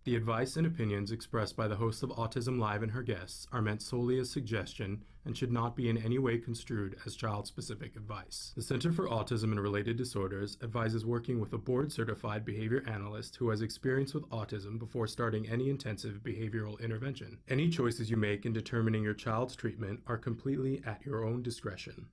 The advice and opinions expressed by the host of Autism Live and her guests are meant solely as suggestion and should not be in any way construed as child-specific advice. The Center for Autism and Related Disorders advises working with a board-certified behavior analyst who has experience with autism before starting any intensive behavioral intervention. Any choices you make in determining your child's treatment are completely at your own discretion.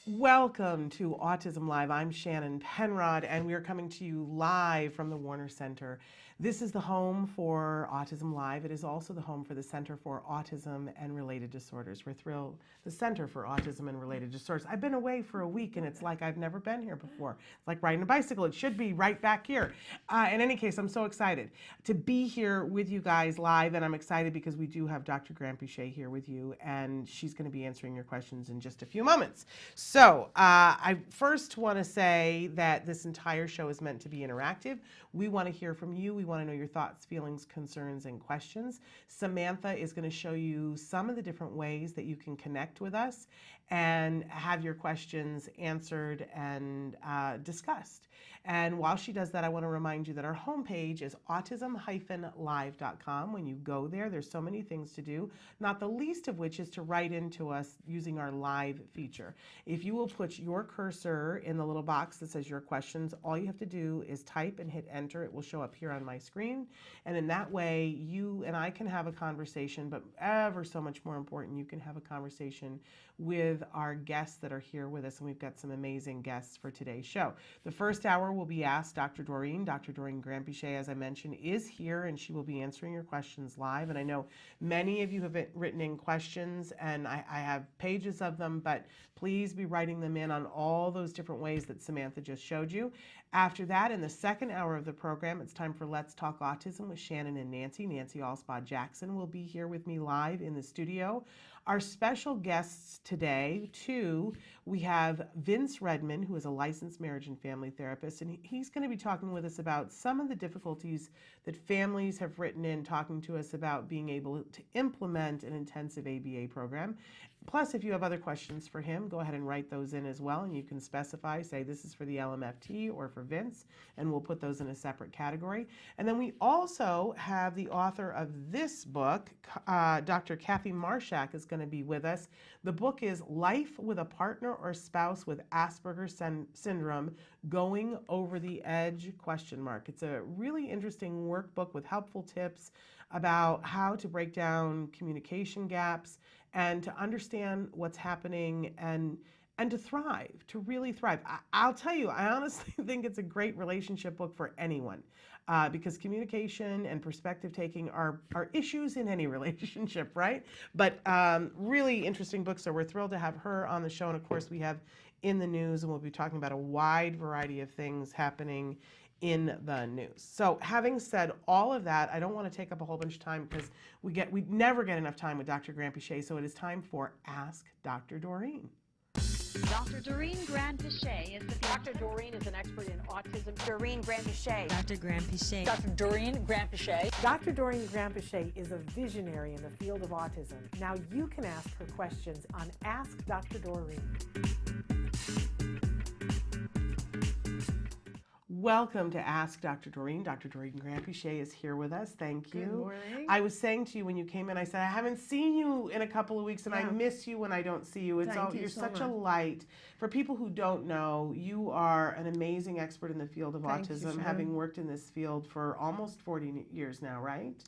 Welcome to Autism Live. I'm Shannon Penrod, and we are coming to you live from the Warner Center. This is the home for Autism Live. It is also the home for the Center for Autism and Related Disorders. We're thrilled. The Center for Autism and Related Disorders. I've been away for a week, and it's like I've never been here before. It's like riding a bicycle. It should be right back here. In any case, I'm so excited to be here with you guys live, and I'm excited because we do have Dr. Grant-Boucher here with you, and she's going to be answering your questions in just a few moments. So I first want to say that this entire show is meant to be interactive. We want to hear from you. We want to know your thoughts, feelings, concerns, and questions. Samantha is going to show you some of the different ways that you can connect with us and have your questions answered and discussed. And while she does that, I want to remind you that our homepage is autism-live.com. When you go there, there's so many things to do, not the least of which is to write into us using our live feature. If you will put your cursor in the little box that says your questions, all you have to do is type and hit enter. It will show up here on my screen. And in that way, you and I can have a conversation, but ever so much more important, you can have a conversation with our guests that are here with us. And we've got some amazing guests for today's show. The first hour will be Ask Dr. Doreen. Dr. Doreen Grant-Boucher, as I mentioned, is here, and she will be answering your questions live. And I know many of you have written in questions, and I have pages of them, but please be writing them in on all those different ways that Samantha just showed you. After that, in the second hour of the program, it's time for Let's Talk Autism with Shannon and Nancy. Nancy Allspaw Jackson will be here with me live in the studio. Our special guests today, too, we have Vince Redman, who is a licensed marriage and family therapist, and he's going to be talking with us about some of the difficulties that families have written in, talking to us about being able to implement an intensive ABA program. Plus, if you have other questions for him, go ahead and write those in as well, and you can specify, say this is for the LMFT or for Vince, and we'll put those in a separate category. And then we also have the author of this book, Dr. Kathy Marshak, is going to be with us. The book is Life with a Partner or Spouse with Asperger's Syndrome, Going Over the Edge, ? It's a really interesting workbook with helpful tips about how to break down communication gaps and to understand what's happening and to thrive, to really thrive. I'll tell you, I honestly think it's a great relationship book for anyone because communication and perspective taking are issues in any relationship, right? But really interesting book, so we're thrilled to have her on the show. And of course, we have In the News, and we'll be talking about a wide variety of things happening in the news. So having said all of that, I don't want to take up a whole bunch of time because we never get enough time with Dr. Grant-Boucher, so it is time for Ask Dr. Doreen. Dr. Doreen Grant-Boucher is the Dr. Doreen is an expert in autism. Doreen Grant-Boucher. Dr. Grant-Boucher. Dr. Doreen Grant-Boucher. Dr. Doreen Grant-Boucher is a visionary in the field of autism. Now you can ask her questions on Ask Dr. Doreen. Welcome to Ask Dr. Doreen. Dr. Doreen Grant-Boucher is here with us. Thank you. Good morning. I was saying to you when you came in, I said, I haven't seen you in a couple of weeks, and I miss you when I don't see you. You're such a light. For people who don't know, you are an amazing expert in the field of autism, having worked in this field for almost 40 years now, right?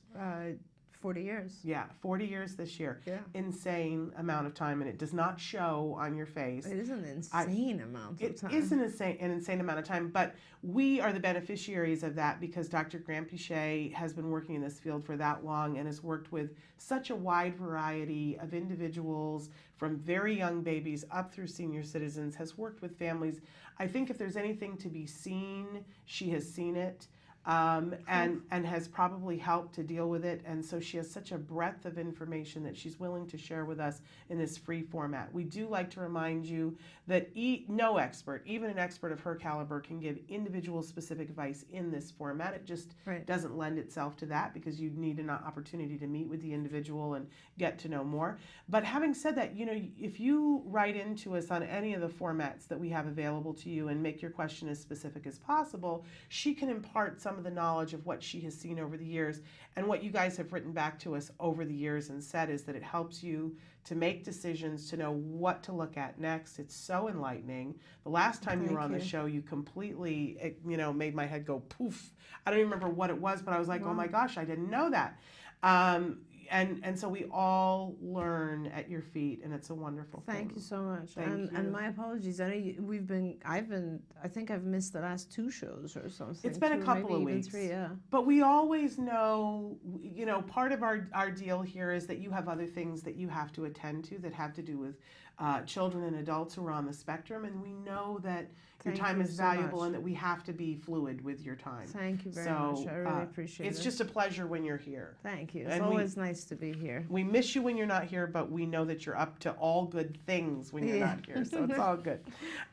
40 years. Yeah, 40 years this year. Yeah. Insane amount of time, and it does not show on your face. It is an insane amount of time. It is an insane amount of time, but we are the beneficiaries of that because Dr. Grant-Boucher has been working in this field for that long and has worked with such a wide variety of individuals from very young babies up through senior citizens, has worked with families. I think if there's anything to be seen, she has seen it. and has probably helped to deal with it. And so she has such a breadth of information that she's willing to share with us in this free format. We do like to remind you that no expert, even an expert of her caliber, can give individual specific advice in this format. It just doesn't lend itself to that because you need an opportunity to meet with the individual and get to know more. But having said that, you know, if you write into us on any of the formats that we have available to you and make your question as specific as possible, she can impart some of the knowledge of what she has seen over the years. And what you guys have written back to us over the years and said is that it helps you to make decisions, to know what to look at next. It's so enlightening. The last time you were on the show, you completely, you know, made my head go poof. I don't even remember what it was, but I was like, oh my gosh, I didn't know that. And so we all learn at your feet, and it's a wonderful thing. Thank you so much. Thank you. And my apologies. I know I think I've missed the last 2 shows or something. It's been a couple of weeks. 3, yeah. But we always know, you know, part of our deal here is that you have other things that you have to attend to that have to do with children and adults who are on the spectrum, and we know that your time is valuable and that we have to be fluid with your time. Thank you very much. I really appreciate it. It's just a pleasure when you're here. Thank you. It's always nice to be here. We miss you when you're not here, but we know that you're up to all good things when you're not here, so it's all good.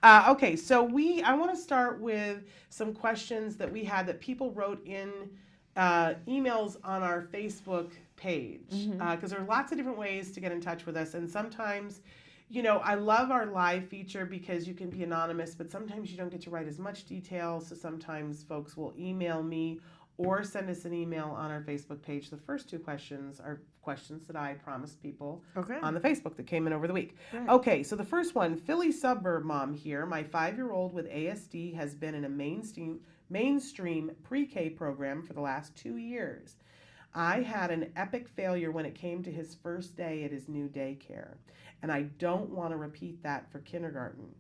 Okay, so I want to start with some questions that we had that people wrote in emails on our Facebook page, because there are lots of different ways to get in touch with us, and sometimes, you know, I love our live feature because you can be anonymous, but sometimes you don't get to write as much detail, so sometimes folks will email me or send us an email on our Facebook page. The first 2 questions are questions that I promised people on the Facebook that came in over the week. Okay, so the first one, Philly suburb mom here. My 5-year-old with ASD has been in a mainstream pre-K program for the last 2 years. I had an epic failure when it came to his first day at his new daycare, and I don't want to repeat that for kindergarten.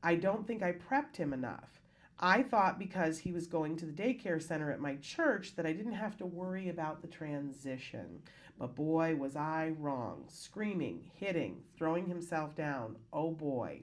I don't think I prepped him enough. I thought because he was going to the daycare center at my church that I didn't have to worry about the transition. But boy, was I wrong. Screaming, hitting, throwing himself down. Oh boy.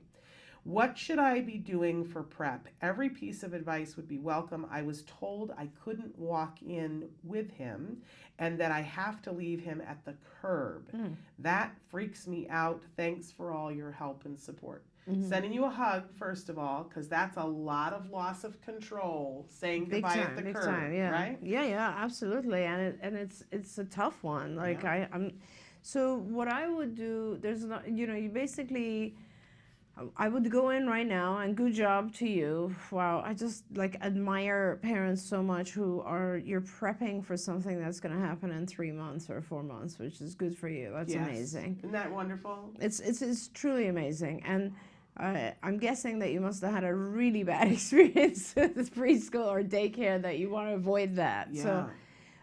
What should I be doing for prep? Every piece of advice would be welcome. I was told I couldn't walk in with him and that I have to leave him at the curb. That freaks me out. Thanks for all your help and support. Sending you a hug, first of all, because that's a lot of loss of control, saying goodbye at the curb, time, yeah. Right? Yeah, absolutely. And it's a tough one. Like so what I would do, there's not, you know, you basically, I would go in right now, and good job to you. Wow, I just like admire parents so much you're prepping for something that's going to happen in 3 months or 4 months, which is good for you. That's amazing. Isn't that wonderful? It's truly amazing. And I'm guessing that you must have had a really bad experience with preschool or daycare that you want to avoid that. Yeah. So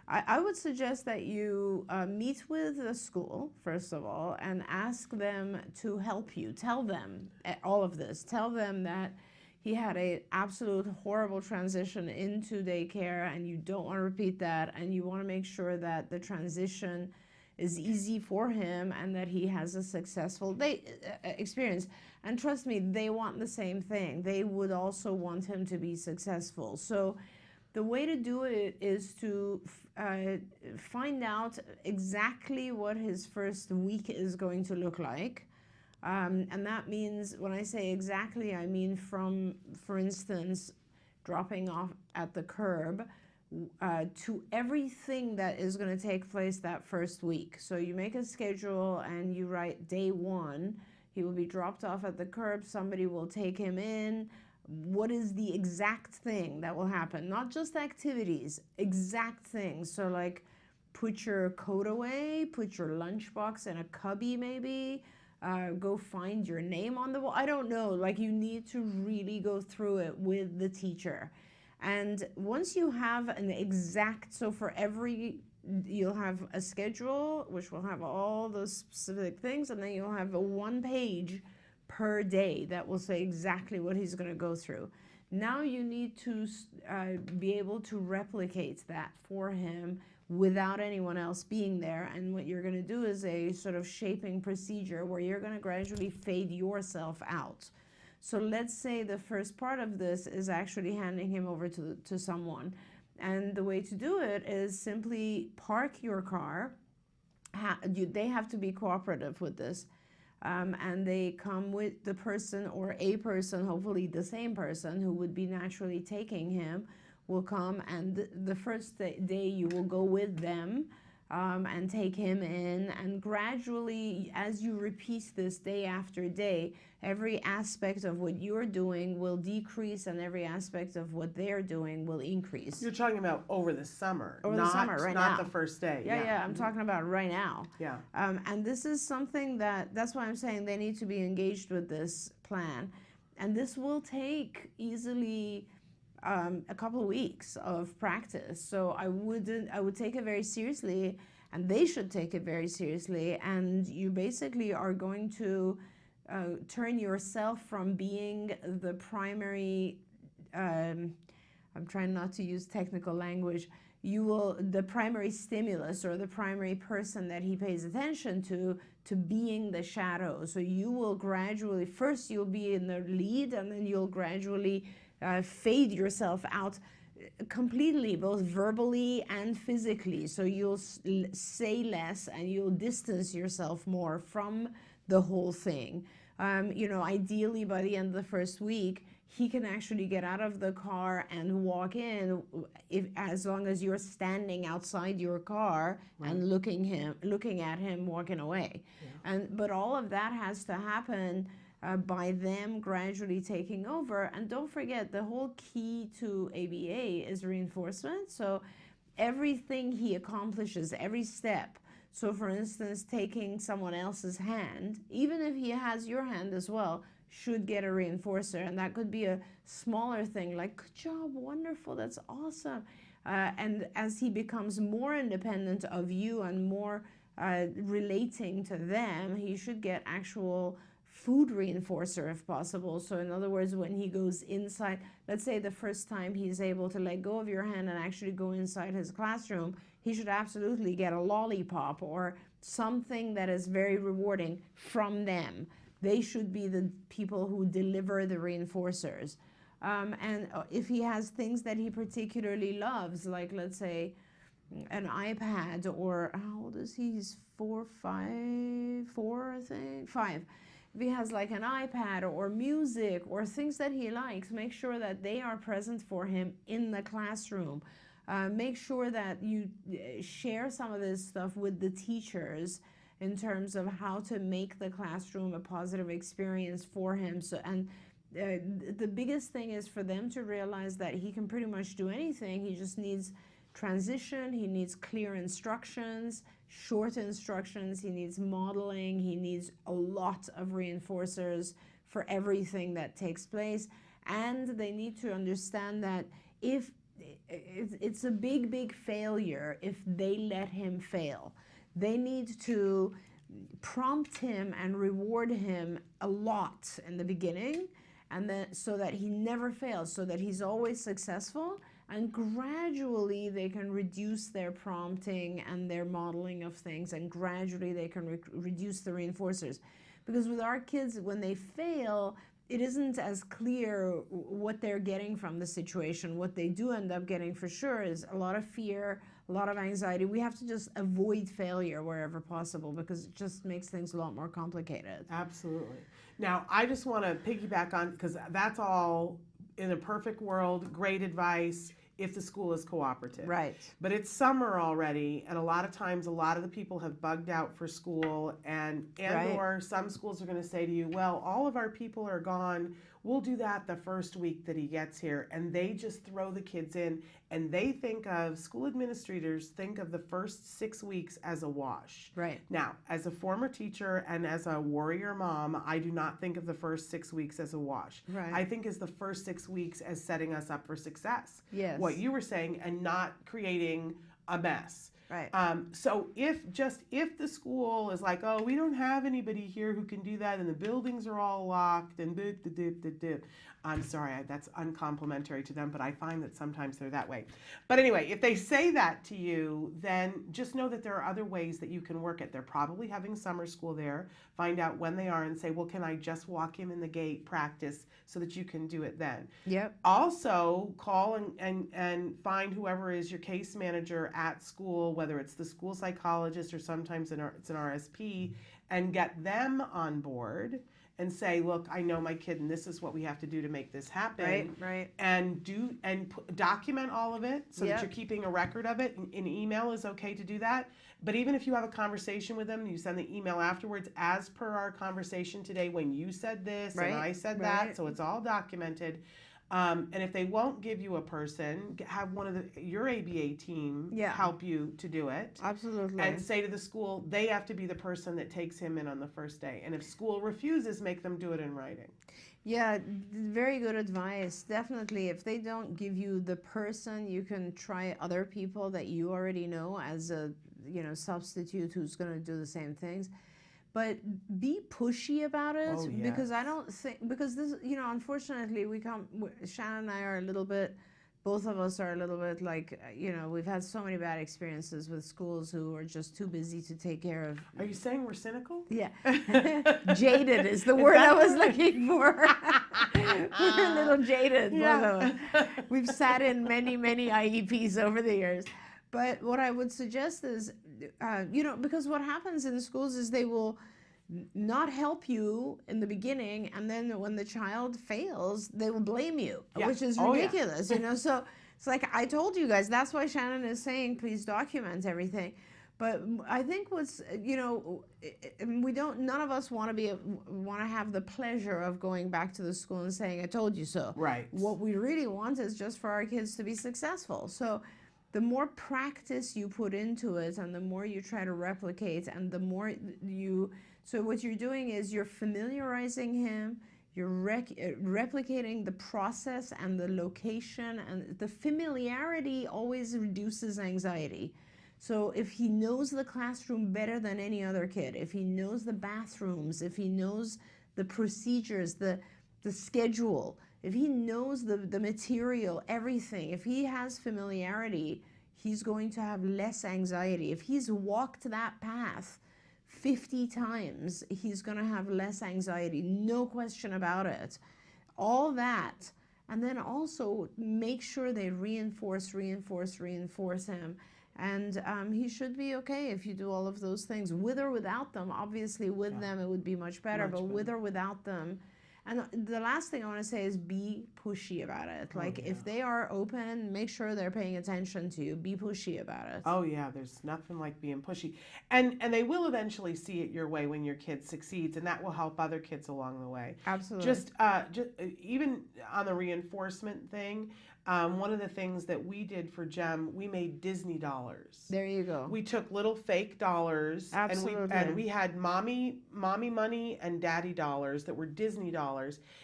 I would suggest that you meet with the school, first of all, and ask them to help you. Tell them all of this. Tell them that he had an absolute horrible transition into daycare and you don't want to repeat that, and you want to make sure that the transition is easy for him and that he has a successful experience. And trust me, they want the same thing. They would also want him to be successful. So the way to do it is to find out exactly what his first week is going to look like. And that means, when I say exactly, I mean from, for instance, dropping off at the curb to everything that is going to take place that first week. So you make a schedule and you write day 1. He will be dropped off at the curb. Somebody will take him in. What is the exact thing that will happen? Not just activities, exact things. So like put your coat away, put your lunchbox in a cubby maybe, go find your name on the wall. I don't know, like you need to really go through it with the teacher. And once you have an exact, so for every, you'll have a schedule which will have all those specific things, and then you'll have a 1 page per day that will say exactly what he's going to go through. Now you need to be able to replicate that for him without anyone else being there. And what you're going to do is a sort of shaping procedure where you're going to gradually fade yourself out. So let's say the first part of this is actually handing him over to someone. And the way to do it is simply park your car. They have to be cooperative with this. And they come with the person or a person, hopefully the same person who would be naturally taking him, will come, and the first day you will go with them and take him in, and gradually, as you repeat this day after day, every aspect of what you're doing will decrease and every aspect of what they're doing will increase. You're talking about over the summer, Over the summer, right now. Not the first day. Yeah, I'm talking about right now. Yeah. And this is something that's why I'm saying they need to be engaged with this plan. And this will take easily a couple of weeks of practice. So I would take it very seriously, and they should take it very seriously. And you basically are going to turn yourself from being the primary, I'm trying not to use technical language, the primary stimulus or the primary person that he pays attention to being the shadow. So you will gradually, first you'll be in the lead, and then you'll gradually fade yourself out completely, both verbally and physically. So you'll say less and you'll distance yourself more from the whole thing. Ideally by the end of the first week, he can actually get out of the car and walk in, as long as you're standing outside your car and looking at him walking away. Yeah. But all of that has to happen by them gradually taking over. And don't forget, the whole key to ABA is reinforcement. So everything he accomplishes, every step. So for instance, taking someone else's hand, even if he has your hand as well, should get a reinforcer. And that could be a smaller thing like, good job, wonderful, that's awesome. And as he becomes more independent of you and more relating to them, he should get actual food reinforcer if possible. So in other words, when he goes inside, let's say the first time he's able to let go of your hand and actually go inside his classroom, he should absolutely get a lollipop or something that is very rewarding from them. They should be the people who deliver the reinforcers. And if he has things that he particularly loves, like let's say an iPad, or how old is he? He's 4, I think, 5. If he has like an iPad or music or things that he likes, make sure that they are present for him in the classroom. Make sure that you share some of this stuff with the teachers in terms of how to make the classroom a positive experience for him. The biggest thing is for them to realize that he can pretty much do anything. He just needs transition, he needs clear instructions, short instructions, he needs modeling, he needs a lot of reinforcers for everything that takes place. And they need to understand that if it's a big failure if they let him fail. They need to prompt him and reward him a lot in the beginning, and then so that he never fails, so that he's always successful. And gradually they can reduce their prompting and their modeling of things, and gradually they can reduce the reinforcers. Because with our kids, when they fail, it isn't as clear what they're getting from the situation. What they do end up getting for sure is a lot of fear, a lot of anxiety. We have to just avoid failure wherever possible, because it just makes things a lot more complicated. Absolutely. Now, I just want to piggyback on, because that's all in a perfect world, great advice if the school is cooperative. Right. But it's summer already, and a lot of times a lot of the people have bugged out for school, and Right. or some schools are going to say to you, well, all of our people are gone. We'll do that the first week that he gets here. And they just throw the kids in, and they think of, school administrators think of the first 6 weeks as a wash. Right. Now, as a former teacher and as a warrior mom, I do not think of the first 6 weeks as a wash. Right. I think as the first 6 weeks as setting us up for success. Yes. What you were saying, and not creating a mess. Right. So if the school is like, oh, we don't have anybody here who can do that, and the buildings are all locked, and I'm sorry, that's uncomplimentary to them, but I find that sometimes they're that way. But anyway, if they say that to you, then just know that there are other ways that you can work it. They're probably having summer school there. Find out when they are and say, well, can I just walk him in the gate practice so that you can do it then? Yep. Also, call and find whoever is your case manager at school, whether it's the school psychologist or sometimes it's an RSP, and get them on board and say, look, I know my kid and this is what we have to do to make this happen. Right. And document all of it so Yep. that you're keeping a record of it. An email is okay to do that. But even if you have a conversation with them, you send the email afterwards, as per our conversation today, when you said this and I said that, so it's all documented. And if they won't give you a person, have one of your ABA team help you to do it. Absolutely. And say to the school, they have to be the person that takes him in on the first day. And if school refuses, make them do it in writing. Yeah, very good advice. Definitely, if they don't give you the person, you can try other people that you already know as a substitute who's going to do the same things. But be pushy about it, because I don't think, because this, unfortunately, Shannon and I are a little bit, both of us are a little bit like, we've had so many bad experiences with schools who are just too busy to take care of. Are you saying we're cynical? Yeah. Jaded is the word I was looking for. We're a little jaded, both of us. We've sat in many, many IEPs over the years. But what I would suggest is, because what happens in schools is they will not help you in the beginning, and then when the child fails, they will blame you, which is ridiculous, So it's like, I told you guys, that's why Shannon is saying, please document everything. But I think none of us want to have the pleasure of going back to the school and saying, I told you so. Right. What we really want is just for our kids to be successful. So the more practice you put into it and the more you try to replicate and the more so what you're doing is you're familiarizing him, you're replicating the process and the location, and the familiarity always reduces anxiety. So if he knows the classroom better than any other kid, if he knows the bathrooms, if he knows the procedures, the schedule, if he knows the material, everything, if he has familiarity, he's going to have less anxiety. If he's walked that path 50 times, he's going to have less anxiety, no question about it. All that. And then also make sure they reinforce him. And he should be okay if you do all of those things, with or without them. Obviously, with them, it would be much better, with or without them. And the last thing I want to say is be pushy about it. If they are open, make sure they're paying attention to you. Be pushy about it. Oh, yeah, there's nothing like being pushy. And they will eventually see it your way when your kid succeeds, and that will help other kids along the way. Absolutely. Just even on the reinforcement thing, one of the things that we did for Jem, we made Disney dollars. There you go. We took little fake dollars. Absolutely. And we had mommy money and daddy dollars that were Disney dollars.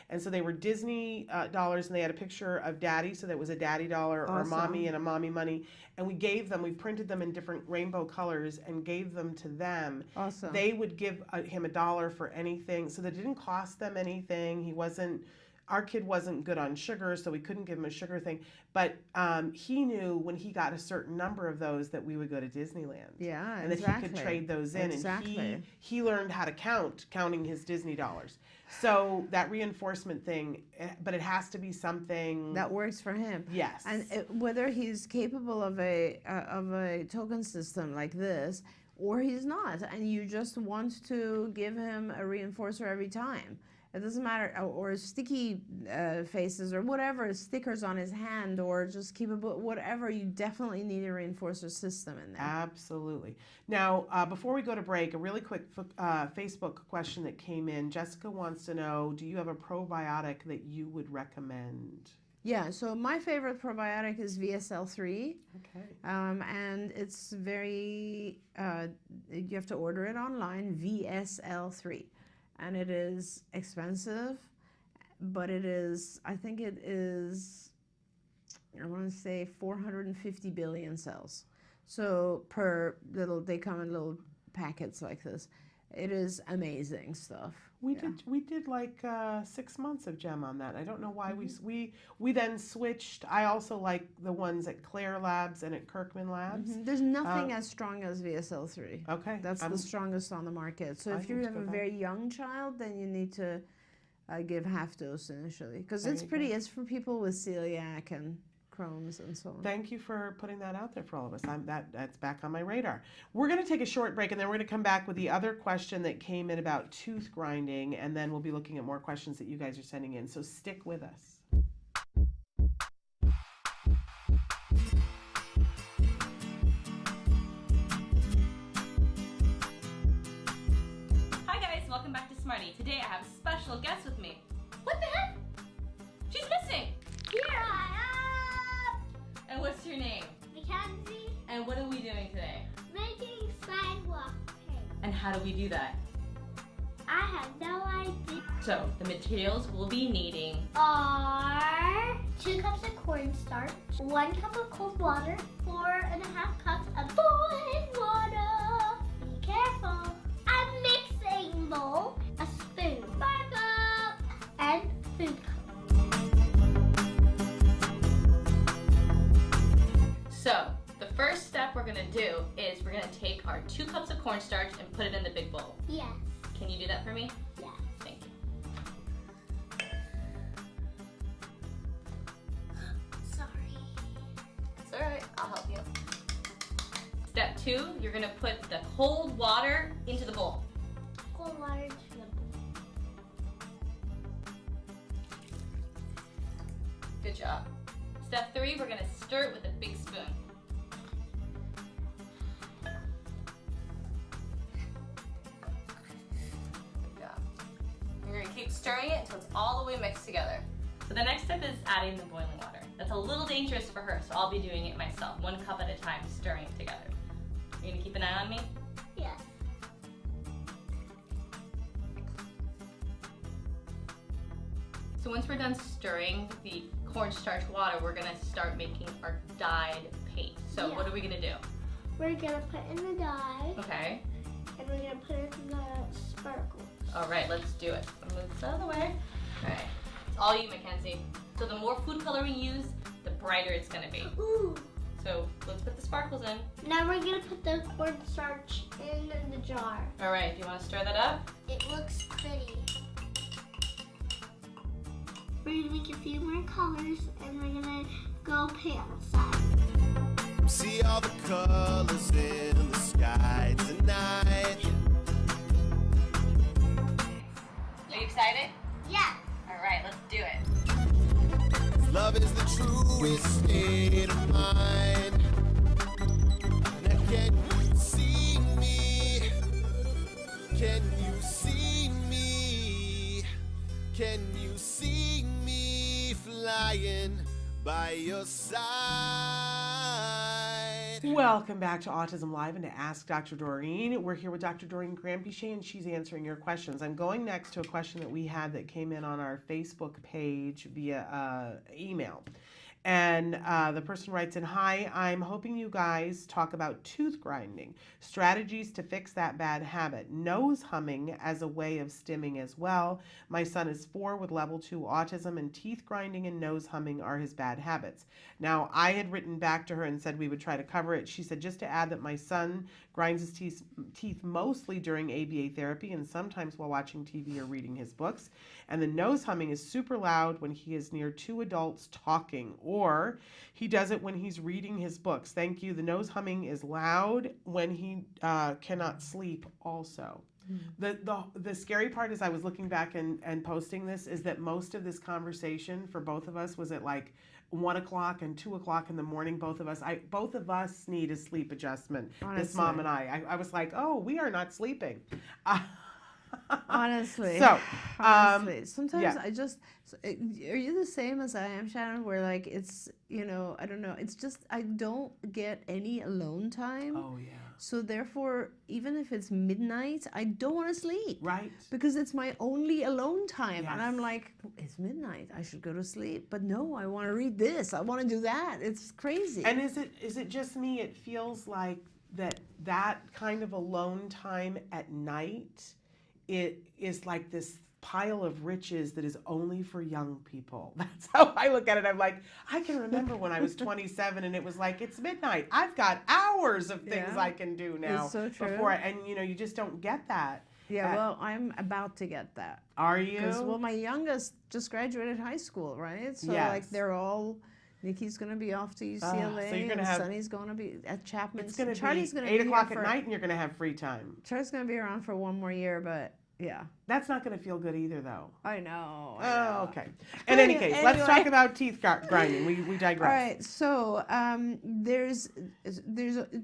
And so they were Disney dollars, and they had a picture of daddy, so that was a daddy dollar, or mommy and a mommy money. And we printed them in different rainbow colors and gave them to them. Awesome. They would give him $1 for anything, so that it didn't cost them anything. Our kid wasn't good on sugar, so we couldn't give him a sugar thing. But he knew when he got a certain number of those that we would go to Disneyland. Yeah, and exactly. that he could trade those in. Exactly. And he learned how to counting his Disney dollars. So that reinforcement thing, but it has to be something that works for him. Yes. And whether he's capable of a token system like this, or he's not, and you just want to give him a reinforcer every time. It doesn't matter, or sticky faces, or whatever, stickers on his hand, or just keep a book, whatever. You definitely need a reinforcer system in there. Absolutely. Now, before we go to break, a really quick Facebook question that came in. Jessica wants to know, do you have a probiotic that you would recommend? Yeah, so my favorite probiotic is VSL3. Okay. And it's very, you have to order it online, VSL3. And it is expensive, but I think it is, I want to say 450 billion cells. So they come in little packets like this. It is amazing stuff. We did like 6 months of gem on that. I don't know why we then switched. I also like the ones at Claire Labs and at Kirkman Labs. There's nothing as strong as VSL3. Okay, That's the strongest on the market. So if you have a very young child, then you need to give half dose initially, because it's for people with celiac and Crohn's and so on. Thank you for putting that out there for all of us. That's back on my radar. We're going to take a short break, and then we're going to come back with the other question that came in about tooth grinding, and then we'll be looking at more questions that you guys are sending in. So stick with us. Hi guys, welcome back to Smarty. Today I have a special guest with me. What the heck? She's missing! Here I am! And what's your name? Mackenzie, And what are we doing today? making sidewalk paint. And how do we do that? I have no idea. So, the materials we'll be needing Are 2 cups of cornstarch, 1 cup of cold water, 4.5 cups of boiling water. Be careful. A mixing bowl, a spoon, markup, and food coloring. So, the first step we're gonna do is we're gonna take our 2 cups of cornstarch and put it in the big bowl. Yes. Can you do that for me? Yes. Thank you. Sorry. It's alright, I'll help you. Step 2, you're gonna put the cold water into the bowl. Cold water into the bowl. Good job. Step 3, we're gonna stir it with a big spoon. Good job. You're gonna keep stirring it until it's all the way mixed together. So the next step is adding the boiling water. That's a little dangerous for her, so I'll be doing it myself, 1 cup at a time, stirring it together. You gonna keep an eye on me? Yes. So once we're done stirring the cornstarch water, we're gonna start making our dyed paint. So Yeah. what are we gonna do? We're gonna put in the dye, Okay. and we're gonna put in the sparkles. All right, let's do it. I'll move this out of the way. All right, it's all you, Mackenzie. So the more food color we use, the brighter it's gonna be. Ooh. So let's put the sparkles in. Now we're gonna put the cornstarch in the jar. All right, do you wanna stir that up? It looks pretty. We're gonna make a few more colors, and we're gonna go paint on the side. See all the colors in the sky tonight. Are you excited? Yeah. All right, let's do it. Love is the truest state of mind. Now can you see me? Can you see me? Can you see me flying by your side? Welcome back to Autism Live and to Ask Dr. Doreen. We're here with Dr. Doreen Grandpichet, and she's answering your questions. I'm going next to a question that we had that came in on our Facebook page via email. And the person writes in, "Hi, I'm hoping you guys talk about tooth grinding, strategies to fix that bad habit, nose humming as a way of stimming as well. My son is 4 with level 2 autism, and teeth grinding and nose humming are his bad habits." Now, I had written back to her and said we would try to cover it. She said, just to add that my son grinds his teeth mostly during ABA therapy and sometimes while watching TV or reading his books. And the nose humming is super loud when he is near 2 adults talking, or he does it when he's reading his books. Thank you. The nose humming is loud when he cannot sleep also. The scary part is I was looking back and posting this is that most of this conversation for both of us was at like 1 o'clock and 2 o'clock in the morning. Both of us need a sleep adjustment. Honestly. This mom and I was like, oh, we are not sleeping. Honestly. So, honestly. Sometimes yeah. are you the same as I am, Shannon? Where like it's, I don't know. It's just I don't get any alone time. Oh yeah. So therefore, even if it's midnight, I don't want to sleep. Right. Because it's my only alone time. And I'm Yes. like, it's midnight. I should go to sleep. But no, I want to read this. I want to do that. It's crazy. And is it just me? It feels like that kind of alone time at night, it is like this pile of riches that is only for young people. That's how I look at it. I'm like, I can remember when I was 27 and it was like, it's midnight. I've got hours of things Yeah. I can do now. It's so true. And you just don't get that. Yeah, well, I'm about to get that. Are you? Because, well, my youngest just graduated high school, right? So, Yes. like, they're all... Nikki's going to be off to UCLA, so you're gonna and have- Sonny's going to be at Chapman. It's going to Charlie's be gonna 8 be o'clock here at for- night and you're going to have free time. Charlie's going to be around for one more year, but yeah. That's not going to feel good either, though. I know. Oh, okay. In any case, let's Anyway. talk about teeth grinding. We digress. All right, so there's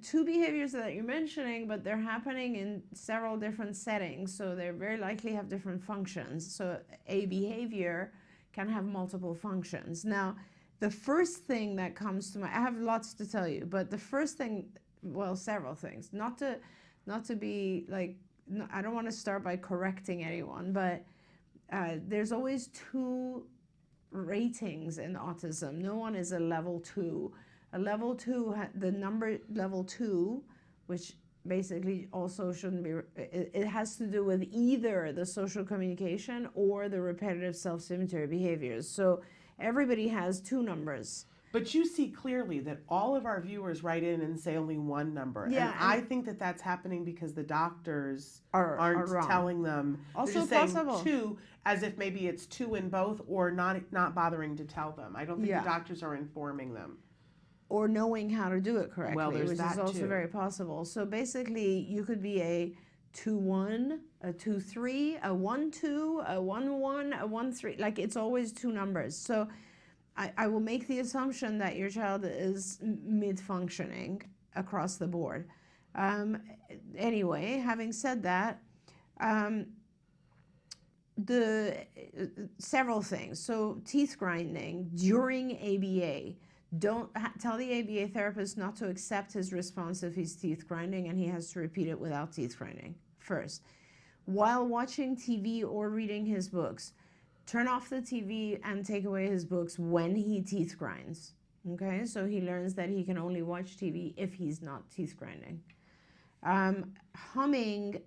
two behaviors that you're mentioning, but they're happening in several different settings, so they very likely have different functions. So a behavior can have multiple functions. Now, the first thing that comes to I have lots to tell you, but the first thing, well, several things. Not to be like, I don't want to start by correcting anyone, but there's always two ratings in autism. No one is a level 2. A level 2, the number level 2, which basically also shouldn't be, it has to do with either the social communication or the repetitive self-stimulatory behaviors. So everybody has two numbers. But you see clearly that all of our viewers write in and say only one number. Yeah, and I think that that's happening because the doctors are aren't wrong. telling them. Also they're just saying possible. 2 as if maybe it's 2 in both, or not bothering to tell them. I don't think Yeah. the doctors are informing them. Or knowing how to do it correctly, Well, there's which that is also too. very possible. So basically, you could be a 2-1, a 2-3, a 1-2, a 1-1, a 1-3. Like, it's always two numbers. So I will make the assumption that your child is mid-functioning across the board. Anyway, having said that, several things. So teeth grinding during ABA. Don't tell the ABA therapist not to accept his response if he's teeth grinding, and he has to repeat it without teeth grinding first. While watching TV or reading his books, turn off the TV and take away his books when he teeth grinds. Okay, so he learns that he can only watch TV if he's not teeth grinding. Humming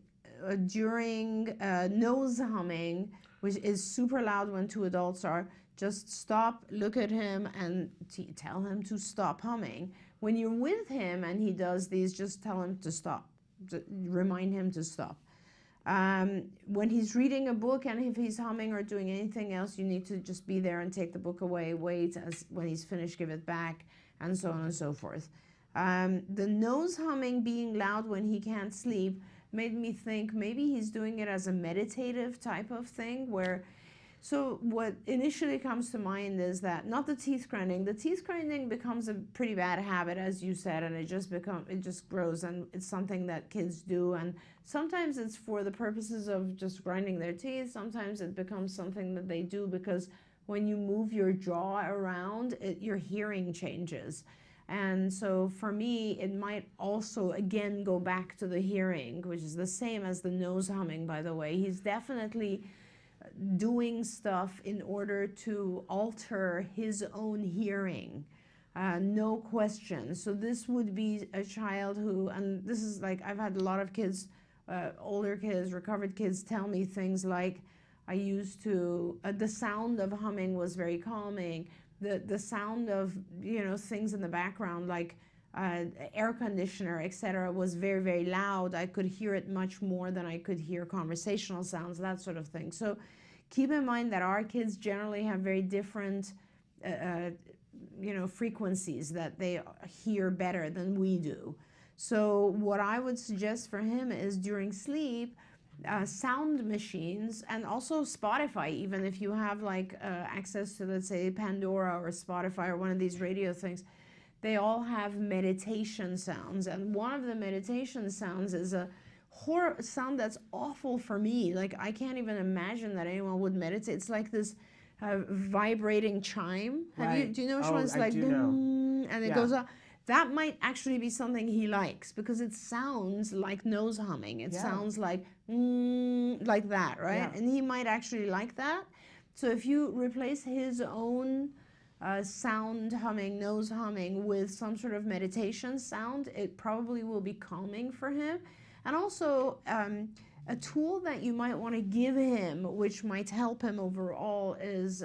during nose humming, which is super loud when two adults are, just stop, look at him, and tell him to stop humming. When you're with him and he does these, just tell him to stop. Remind him to stop. When he's reading a book and if he's humming or doing anything else, you need to just be there and take the book away, wait, when he's finished, give it back, and so on and so forth. The nose humming being loud when he can't sleep made me think maybe he's doing it as a meditative type of thing where, so what initially comes to mind is that, not the teeth grinding. The teeth grinding becomes a pretty bad habit, as you said, and it just grows, and it's something that kids do, and sometimes it's for the purposes of just grinding their teeth. Sometimes it becomes something that they do because when you move your jaw around, your hearing changes. And so for me, it might also, again, go back to the hearing, which is the same as the nose humming, by the way. He's definitely doing stuff in order to alter his own hearing. No question. So this would be a child who, and this is like, I've had a lot of kids, older kids, recovered kids tell me things like, I used to, the sound of humming was very calming. The sound of, things in the background like air conditioner, etc., was very, very loud. I could hear it much more than I could hear conversational sounds, that sort of thing. So keep in mind that our kids generally have very different, frequencies that they hear better than we do. So what I would suggest for him is during sleep, sound machines, and also Spotify, even if you have access to, let's say, Pandora or Spotify or one of these radio things, they all have meditation sounds. And one of the meditation sounds is a horror sound that's awful for me. Like, I can't even imagine that anyone would meditate. It's like this vibrating chime. Right. Do you know which Oh, one's I like, do know. and it Yeah. goes up? that might actually be something he likes because it sounds like nose humming. It sounds like that, right? Yeah. And he might actually like that. So if you replace his own sound humming, nose humming with some sort of meditation sound, it probably will be calming for him. And also, a tool that you might want to give him, which might help him overall, is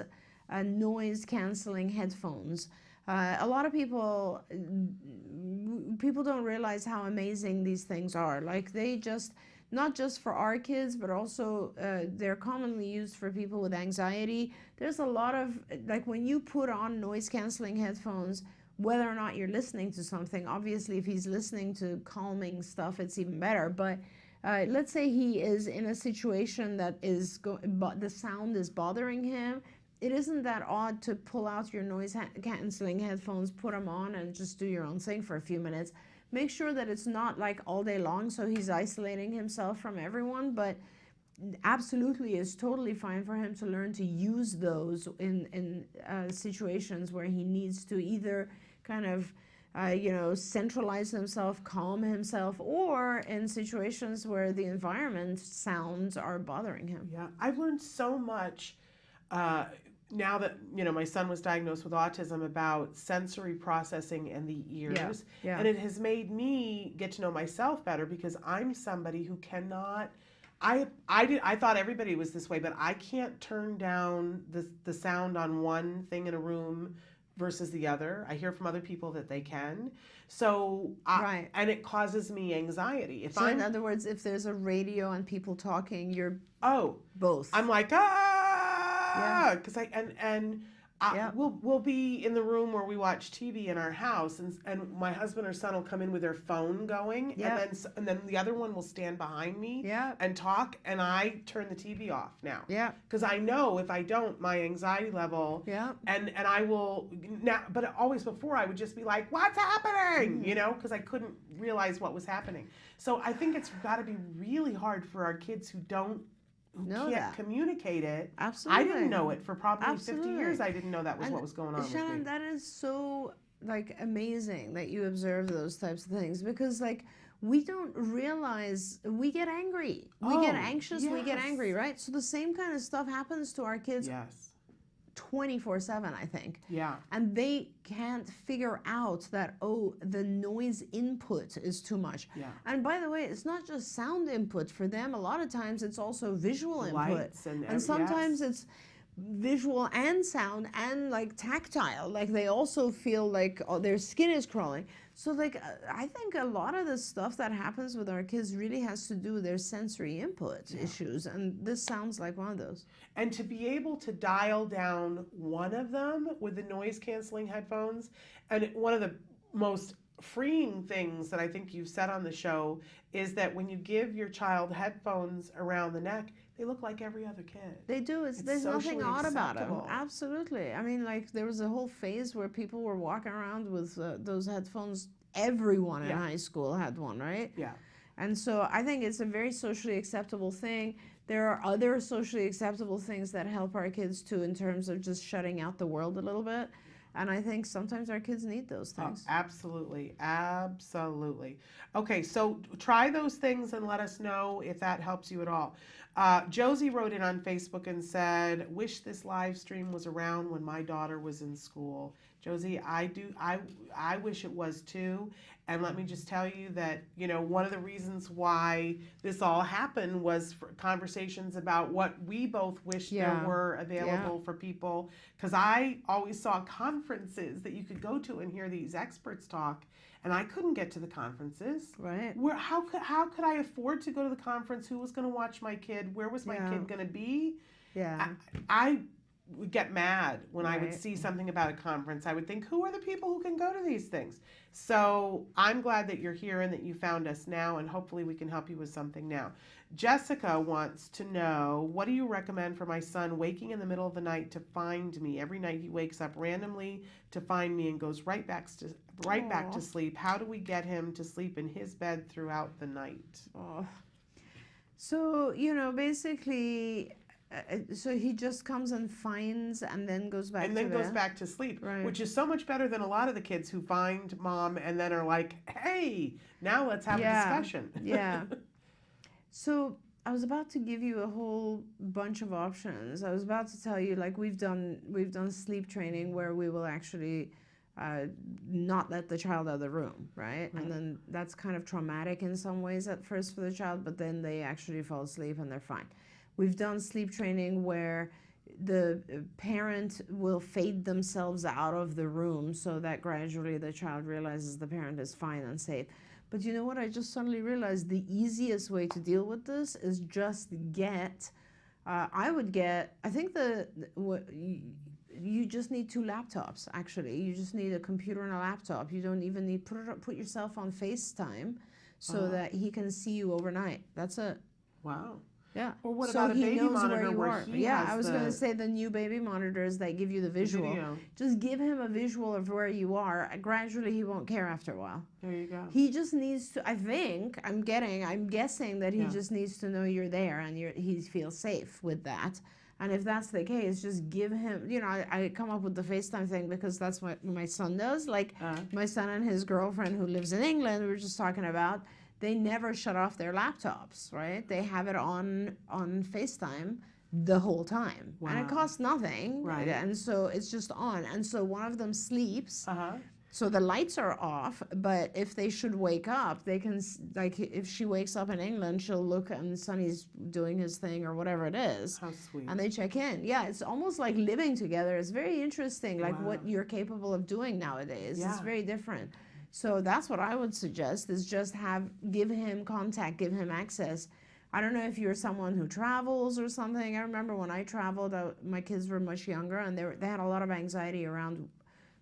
noise canceling headphones. A lot of people don't realize how amazing these things are. Like, they just, not just for our kids, but also they're commonly used for people with anxiety. There's a lot of, like, when you put on noise canceling headphones, whether or not you're listening to something, obviously if he's listening to calming stuff, it's even better. But let's say he is in a situation that is, the sound is bothering him. It isn't that odd to pull out your noise canceling headphones, put them on, and just do your own thing for a few minutes. Make sure that it's not like all day long, so he's isolating himself from everyone, but absolutely is totally fine for him to learn to use those in situations where he needs to either kind of centralize himself, calm himself, or in situations where the environment sounds are bothering him. Yeah, I've learned so much now that, my son was diagnosed with autism, about sensory processing and the ears. Yeah. And it has made me get to know myself better, because I'm somebody who cannot, I thought everybody was this way, but I can't turn down the sound on one thing in a room versus the other. I hear from other people that they can. So, Right. And it causes me anxiety. If So in other words, if there's a radio and people talking, you're both. I'm like, because we'll be in the room where we watch TV in our house, and my husband or son will come in with their phone going, and then the other one will stand behind me and talk, and I turn the TV off now. Yeah. Because I know if I don't, my anxiety level. Yeah. And I will now, but always before I would just be like, "What's happening?" Because I couldn't realize what was happening. So I think it's got to be really hard for our kids who can't communicate it. Absolutely. I didn't know it for probably 50 years. I didn't know that was what was going on Shannon, with me. that is so amazing that you observe those types of things, because we don't realize we get angry. We get anxious, we get angry, right? So the same kind of stuff happens to our kids. Yes. 24/7, I think. Yeah. And they can't figure out that, the noise input is too much. Yeah. And by the way, it's not just sound input for them. A lot of times it's also visual input. Lights and sometimes it's visual and sound and tactile. They also feel like their skin is crawling. So I think a lot of the stuff that happens with our kids really has to do with their sensory input issues, and this sounds like one of those. And to be able to dial down one of them with the noise canceling headphones, and one of the most freeing things that I think you've said on the show is that when you give your child headphones around the neck, they look like every other kid. They do. There's nothing socially odd about them. acceptable. Absolutely. I mean, there was a whole phase where people were walking around with those headphones. Everyone in high school had one, right? Yeah. And so I think it's a very socially acceptable thing. There are other socially acceptable things that help our kids too, in terms of just shutting out the world a little bit. And I think sometimes our kids need those things. Absolutely. Absolutely. Okay, so try those things and let us know if that helps you at all. Josie wrote in on Facebook and said, "Wish this live stream was around when my daughter was in school." Josie, I wish it was too. And let me just tell you that, one of the reasons why this all happened was for conversations about what we both wish there were available for people. Because I always saw conferences that you could go to and hear these experts talk, and I couldn't get to the conferences. Right. How could I afford to go to the conference? Who was going to watch my kid? Where was my kid going to be? Yeah. I would get mad when I would see something about a conference. I would think, who are the people who can go to these things? So I'm glad that you're here and that you found us now, and hopefully we can help you with something now. Jessica wants to know, what do you recommend for my son waking in the middle of the night to find me? Every night he wakes up randomly to find me and goes right back to sleep. How do we get him to sleep in his bed throughout the night? So, basically, So he just comes and finds and then goes back and to then bed? goes back to sleep, Right. which is so much better than a lot of the kids who find mom and then are like, hey, now let's have a discussion. Yeah. So I was about to give you a whole bunch of options. I was about to tell you, like, we've done sleep training where we will actually not let the child out of the room, right? And then that's kind of traumatic in some ways at first for the child, but then they actually fall asleep and they're fine. We've done sleep training where the parent will fade themselves out of the room so that gradually the child realizes the parent is fine and safe. But you know what? I just suddenly realized the easiest way to deal with this is just get, I think you just need 2 laptops, actually. You just need a computer and a laptop. You don't even need, put yourself on FaceTime so that he can see you overnight. That's it. Wow. Yeah. Or what so about a he baby knows monitor you where are. he Yeah, has I was going to say the new baby monitors that give you the visual. video. Just give him a visual of where you are. Gradually, he won't care after a while. There you go. He just needs to, I'm guessing that he just needs to know you're there and he feels safe with that. And if that's the case, just give him, I come up with the FaceTime thing because that's what my son does. Like my son and his girlfriend who lives in England, we were just talking about, they never shut off their laptops, right? They have it on FaceTime the whole time. Wow. And it costs nothing. Right. And so it's just on. And so one of them sleeps. So the lights are off, but if they should wake up, they can, like, if she wakes up in England, she'll look and Sonny's doing his thing or whatever it is. How sweet. And they check in. Yeah, it's almost like living together. It's very interesting, like what you're capable of doing nowadays. Yeah. It's very different. So that's what I would suggest is just give him contact, give him access. I don't know if you're someone who travels or something. I remember when I traveled, my kids were much younger and they had a lot of anxiety around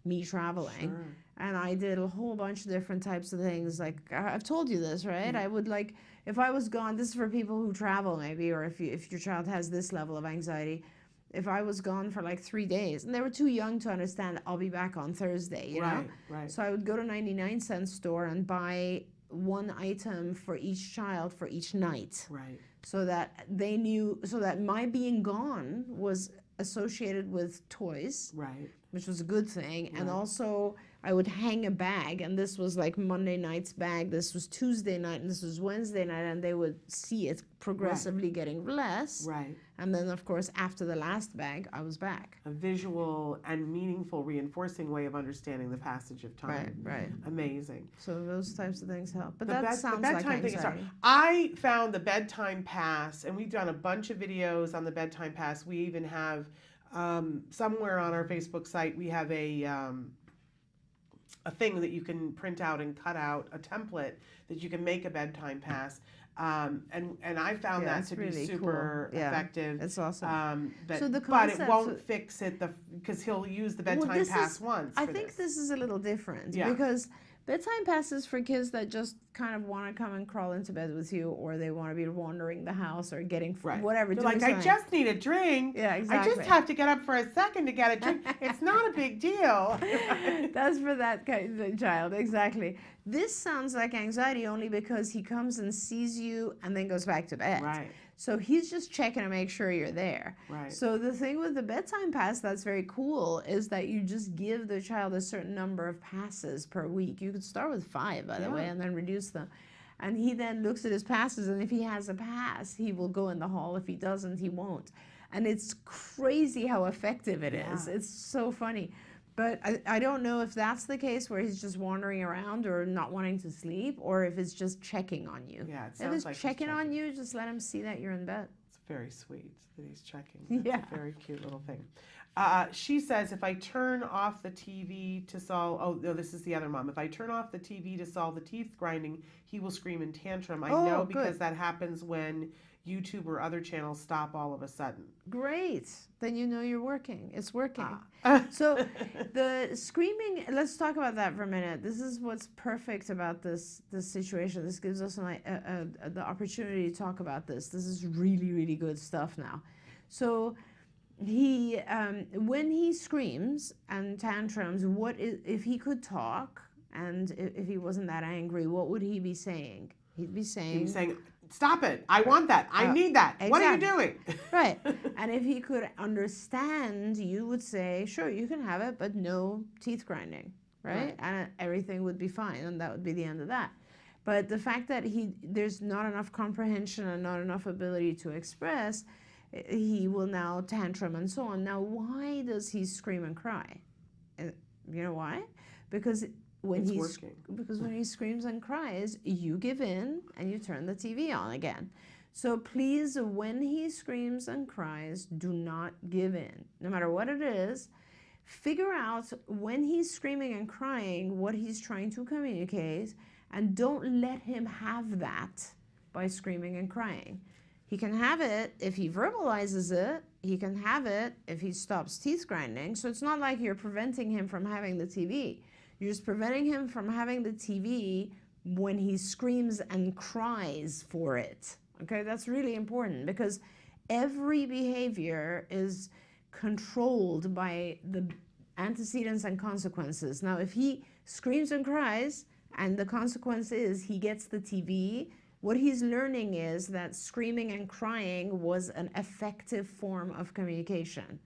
me traveling. Sure. And I did a whole bunch of different types of things. Like, I've told you this, right? I would, like, if I was gone, this is for people who travel maybe, or if your child has this level of anxiety. If I was gone for like 3 days, and they were too young to understand, I'll be back on Thursday, you know? Right. So I would go to 99-cent store and buy 1 item for each child for each night. Right. So that they knew, so that my being gone was associated with toys. Right. Which was a good thing. And also I would hang a bag, and this was like Monday night's bag, this was Tuesday night, and this was Wednesday night, and they would see it progressively getting less. Right. And then, of course, after the last bag, I was back. A visual and meaningful reinforcing way of understanding the passage of time. Right. Amazing. So those types of things help. But The that sounds bedtime like thing is hard. anxiety. I found the bedtime pass, and we've done a bunch of videos on the bedtime pass. We even have somewhere on our Facebook site, we have a thing that you can print out and cut out, a template that you can make a bedtime pass. And I found that it's to be really super cool. Yeah, effective. it's awesome. But, So the but it concept- won't fix it because he'll use the bedtime this pass is- once. I for think this is a little different Yeah. because bedtime passes for kids that just kind of want to come and crawl into bed with you, or they want to be wandering the house or getting whatever. They're doing like, I something. just need a drink. Yeah, I exactly. just have to get up for a second to get a drink. It's not a big deal. That's for that kind of child, exactly. This sounds like anxiety only because he comes and sees you and then goes back to bed. Right. So he's just checking to make sure you're there. Right. So the thing with the bedtime pass that's very cool is that you just give the child a certain number of passes per week. You could start with 5, by the way, and then reduce them. And he then looks at his passes, and if he has a pass, he will go in the hall. If he doesn't, he won't. And it's crazy how effective it is. It's so funny. But I don't know if that's the case where he's just wandering around or not wanting to sleep, or if it's just checking on you. Yeah, it if sounds it's like he's checking on you, just let him see that you're in bed. It's very sweet that he's checking. That's a very cute little thing. She says, if I turn off the TV to solve, oh, no, this is the other mom. If I turn off the TV to solve the teeth grinding, he will scream and tantrum. I know because that happens when YouTube or other channels stop all of a sudden. Great. Then you know you're working. It's working. So the screaming, let's talk about that for a minute. This is what's perfect about this situation. This gives us the opportunity to talk about this. This is really, really good stuff now. So he, when he screams and tantrums, if he could talk and if he wasn't that angry, what would he be saying? He'd be saying, stop it. I want that. I need that. What are you exactly. doing? Right. And if he could understand, you would say, sure, you can have it, but no teeth grinding, right? And everything would be fine, and that would be the end of that. But the fact that there's not enough comprehension and not enough ability to express, he will now tantrum and so on. Now, why does he scream and cry? You know why? Because when he screams and cries, you give in and you turn the TV on again. So please, when he screams and cries, do not give in. No matter what it is, figure out when he's screaming and crying what he's trying to communicate, and don't let him have that by screaming and crying. He can have it if he verbalizes it. He can have it if he stops teeth grinding. So it's not like you're preventing him from having the TV. You're just preventing him from having the TV when he screams and cries for it. Okay, that's really important, because every behavior is controlled by the antecedents and consequences. Now, if he screams and cries and the consequence is he gets the TV, what he's learning is that screaming and crying was an effective form of communication.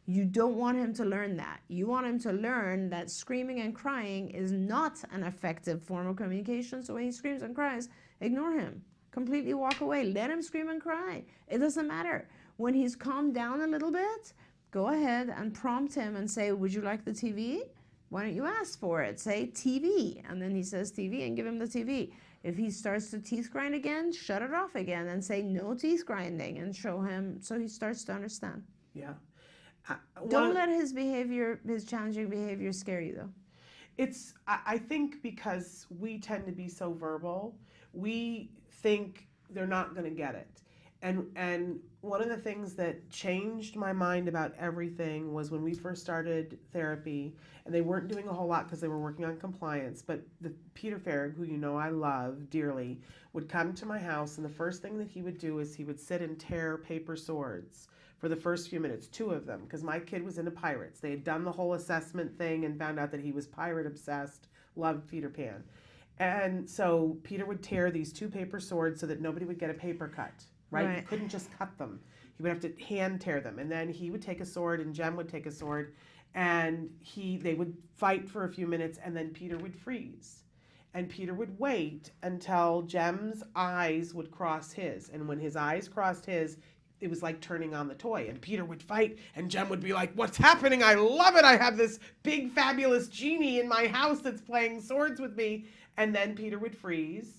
You don't want him to learn that. You want him to learn that screaming and crying is not an effective form of communication. So when he screams and cries, ignore him. Completely walk away. Let him scream and cry. It doesn't matter. When he's calmed down a little bit, go ahead and prompt him and say, would you like the TV? Why don't you ask for it? Say TV. And then he says TV, and give him the TV. If he starts to teeth grind again, shut it off again and say no teeth grinding, and show him so he starts to understand. Yeah. Don't let his behavior, his challenging behavior, scare you, though. I think because we tend to be so verbal, we think they're not going to get it. And one of the things that changed my mind about everything was when we first started therapy, and they weren't doing a whole lot because they were working on compliance, but Peter Farrig, who you know I love dearly, would come to my house, and the first thing that he would do is he would sit and tear paper swords for the first few minutes, 2 of them, because my kid was into pirates. They had done the whole assessment thing and found out that he was pirate obsessed, loved Peter Pan. And so Peter would tear these 2 paper swords so that nobody would get a paper cut. Right? You couldn't just cut them. He would have to hand tear them. And then he would take a sword, and Jem would take a sword, and they would fight for a few minutes, and then Peter would freeze. And Peter would wait until Jem's eyes would cross his. And when his eyes crossed his, it was like turning on the toy. And Peter would fight, and Jem would be like, what's happening? I love it. I have this big, fabulous genie in my house that's playing swords with me. And then Peter would freeze.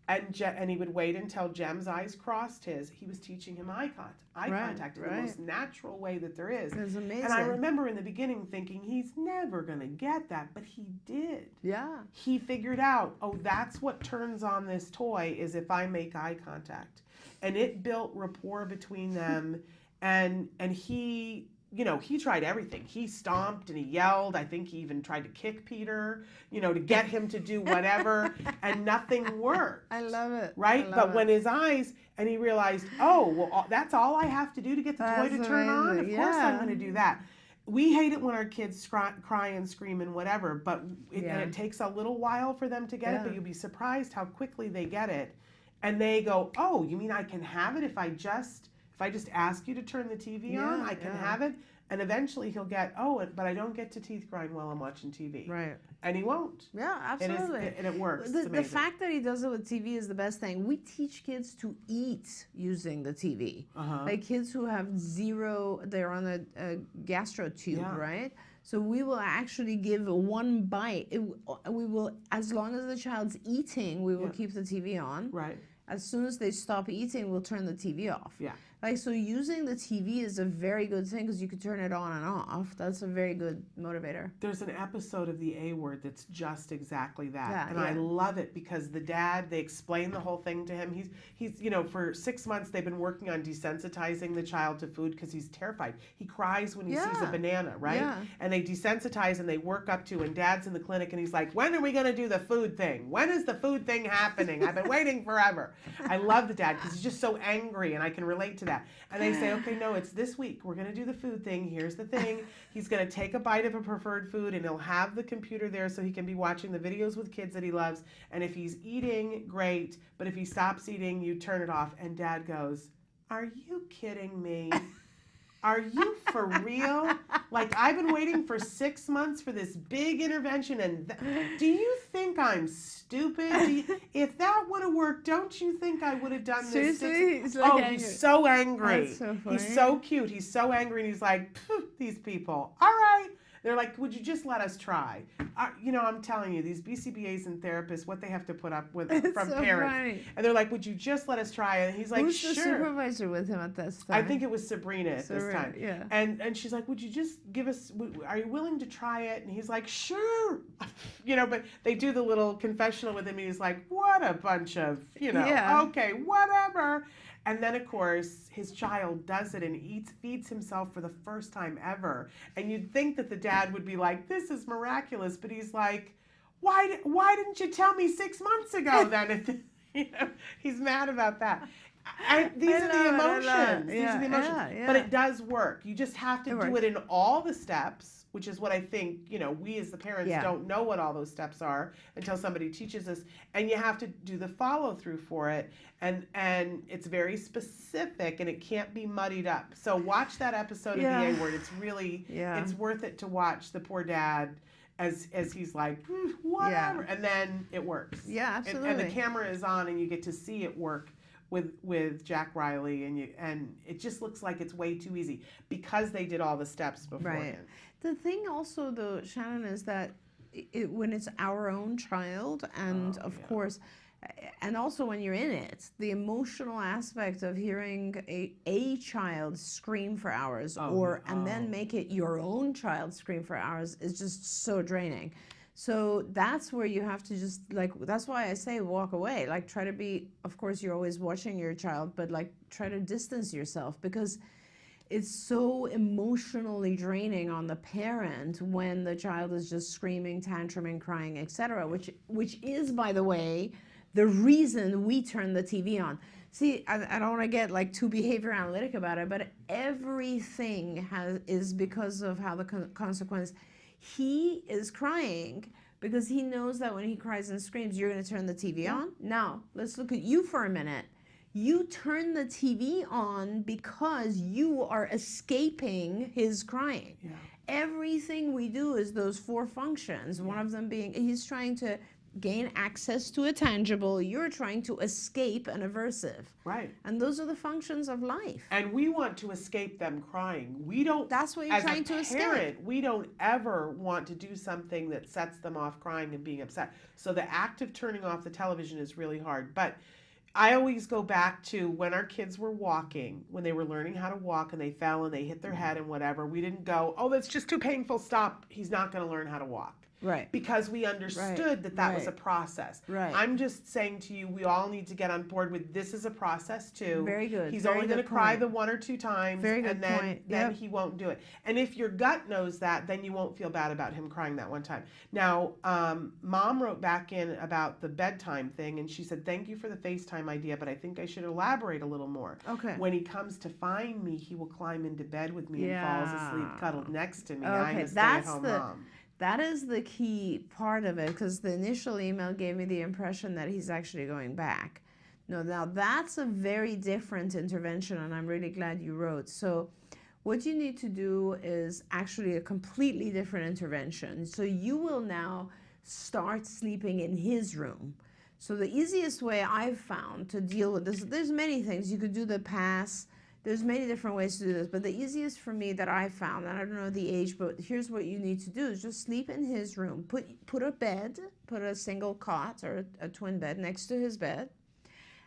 And he would wait until Jem's eyes crossed his. He was teaching him eye contact in the most natural way that there is. It's amazing. And I remember in the beginning thinking, he's never going to get that, but he did. Yeah. He figured out, oh, that's what turns on this toy, is if I make eye contact. And it built rapport between them. and he... You know, he tried everything. He stomped and he yelled. I think he even tried to kick Peter, to get him to do whatever, and nothing worked. I love it. Right? But when his eyes, and he realized, oh, well, that's all I have to do to get the toy to turn on? Of course I'm going to do that. We hate it when our kids cry and scream and whatever, but and it takes a little while for them to get it, but you'll be surprised how quickly they get it. And they go, oh, you mean I can have it if I just ask you to turn the TV on, I can have it. And eventually he'll get, but I don't get to teeth grind while I'm watching TV. Right. And he won't. Yeah, absolutely. And it works. The fact that he does it with TV is the best thing. We teach kids to eat using the TV. Like kids who have they're on a gastro tube, right? So we will actually give 1 bite. We will, as long as the child's eating, we will keep the TV on. Right. As soon as they stop eating, we'll turn the TV off. Yeah. So using the TV is a very good thing because you can turn it on and off. That's a very good motivator. There's an episode of The A Word that's just exactly that. I love it because the dad, they explain the whole thing to him. He's for 6 months they've been working on desensitizing the child to food because he's terrified. He cries when he sees a banana, right? Yeah. And they desensitize and they work up to, and dad's in the clinic and he's like, when are we going to do the food thing? When is the food thing happening? I've been waiting forever. I love the dad because he's just so angry, and I can relate to that. And they say, okay, no, it's this week. We're going to do the food thing. Here's the thing. He's going to take a bite of a preferred food, and he'll have the computer there so he can be watching the videos with kids that he loves. And if he's eating, great. But if he stops eating, you turn it off. And Dad goes, are you kidding me? Are you for real? Like, I've been waiting for 6 months for this big intervention, and do you think I'm stupid? If that would have worked, don't you think I would have done this? Seriously? He's like angry. He's so angry. That's so funny. He's so cute. He's so angry, and he's like, these people. All right. They're like, would you just let us try? I'm telling you, these BCBAs and therapists, what they have to put up with from so parents. funny. And they're like, would you just let us try? And he's like, Who's sure. the supervisor with him at this time? I think it was Sabrina at this time. Yeah. And she's like, would you just give us, are you willing to try it? And he's like, sure. But they do the little confessional with him. And he's like, what a bunch of, okay, whatever. And then, of course, his child does it and feeds himself for the first time ever. And you'd think that the dad would be like, this is miraculous. But he's like, why didn't you tell me 6 months ago then? He's mad about that. These are the emotions. These are the emotions. Yeah. But it does work. You just have to do it in all the steps, which is what I think, we as the parents don't know what all those steps are until somebody teaches us. And you have to do the follow through for it. And it's very specific and it can't be muddied up. So watch that episode of The A Word. It's really, it's worth it to watch the poor dad as he's like, whatever. And then it works. Yeah, absolutely. And the camera is on and you get to see it work with Jack Riley, and it just looks like it's way too easy because they did all the steps beforehand. Right. The thing also, though, Shannon, is that when it's our own child, and of course, and also when you're in it, the emotional aspect of hearing a child scream for hours, and then make it your own child scream for hours is just so draining. So that's where you have to just, that's why I say walk away. Try to be, of course, you're always watching your child, but try to distance yourself, because it's so emotionally draining on the parent when the child is just screaming, tantruming, crying, etc., which is, by the way, the reason we turn the TV on. See, I don't want to get too behavior analytic about it, but everything is because of how the consequence. He is crying because he knows that when he cries and screams, you're going to turn the TV on. Now, let's look at you for a minute. You turn the TV on because you are escaping his crying. Yeah. Everything we do is those four functions, one of them being he's trying to gain access to a tangible, you're trying to escape an aversive. Right. And those are the functions of life. And we want to escape them crying. We don't, that's what you're trying to escape. As a parent, we don't ever want to do something that sets them off crying and being upset. So the act of turning off the television is really hard. But I always go back to when our kids were walking, when they were learning how to walk and they fell and they hit their head and whatever. We didn't go, oh, that's just too painful, stop. He's not going to learn how to walk. Right. Because we understood that was a process. Right. I'm just saying to you, we all need to get on board with this is a process too. Very good. He's only going to cry the 1 or 2 times. Very good and then, point. then he won't do it. And if your gut knows that, then you won't feel bad about him crying that one time. Now, Mom wrote back in about the bedtime thing, and she said, thank you for the FaceTime idea, but I think I should elaborate a little more. Okay. When he comes to find me, he will climb into bed with me and falls asleep cuddled next to me. Okay, I'm a stay-at-home mom. That is the key part of it, because the initial email gave me the impression that he's actually going back. No, now that's a very different intervention, and I'm really glad you wrote. So what you need to do is actually a completely different intervention. So you will now start sleeping in his room. So the easiest way I've found to deal with this, there's many things. You could do the pass. There's many different ways to do this, but the easiest for me that I found, and I don't know the age, but here's what you need to do, is just sleep in his room. Put a bed, put a single cot or a twin bed next to his bed,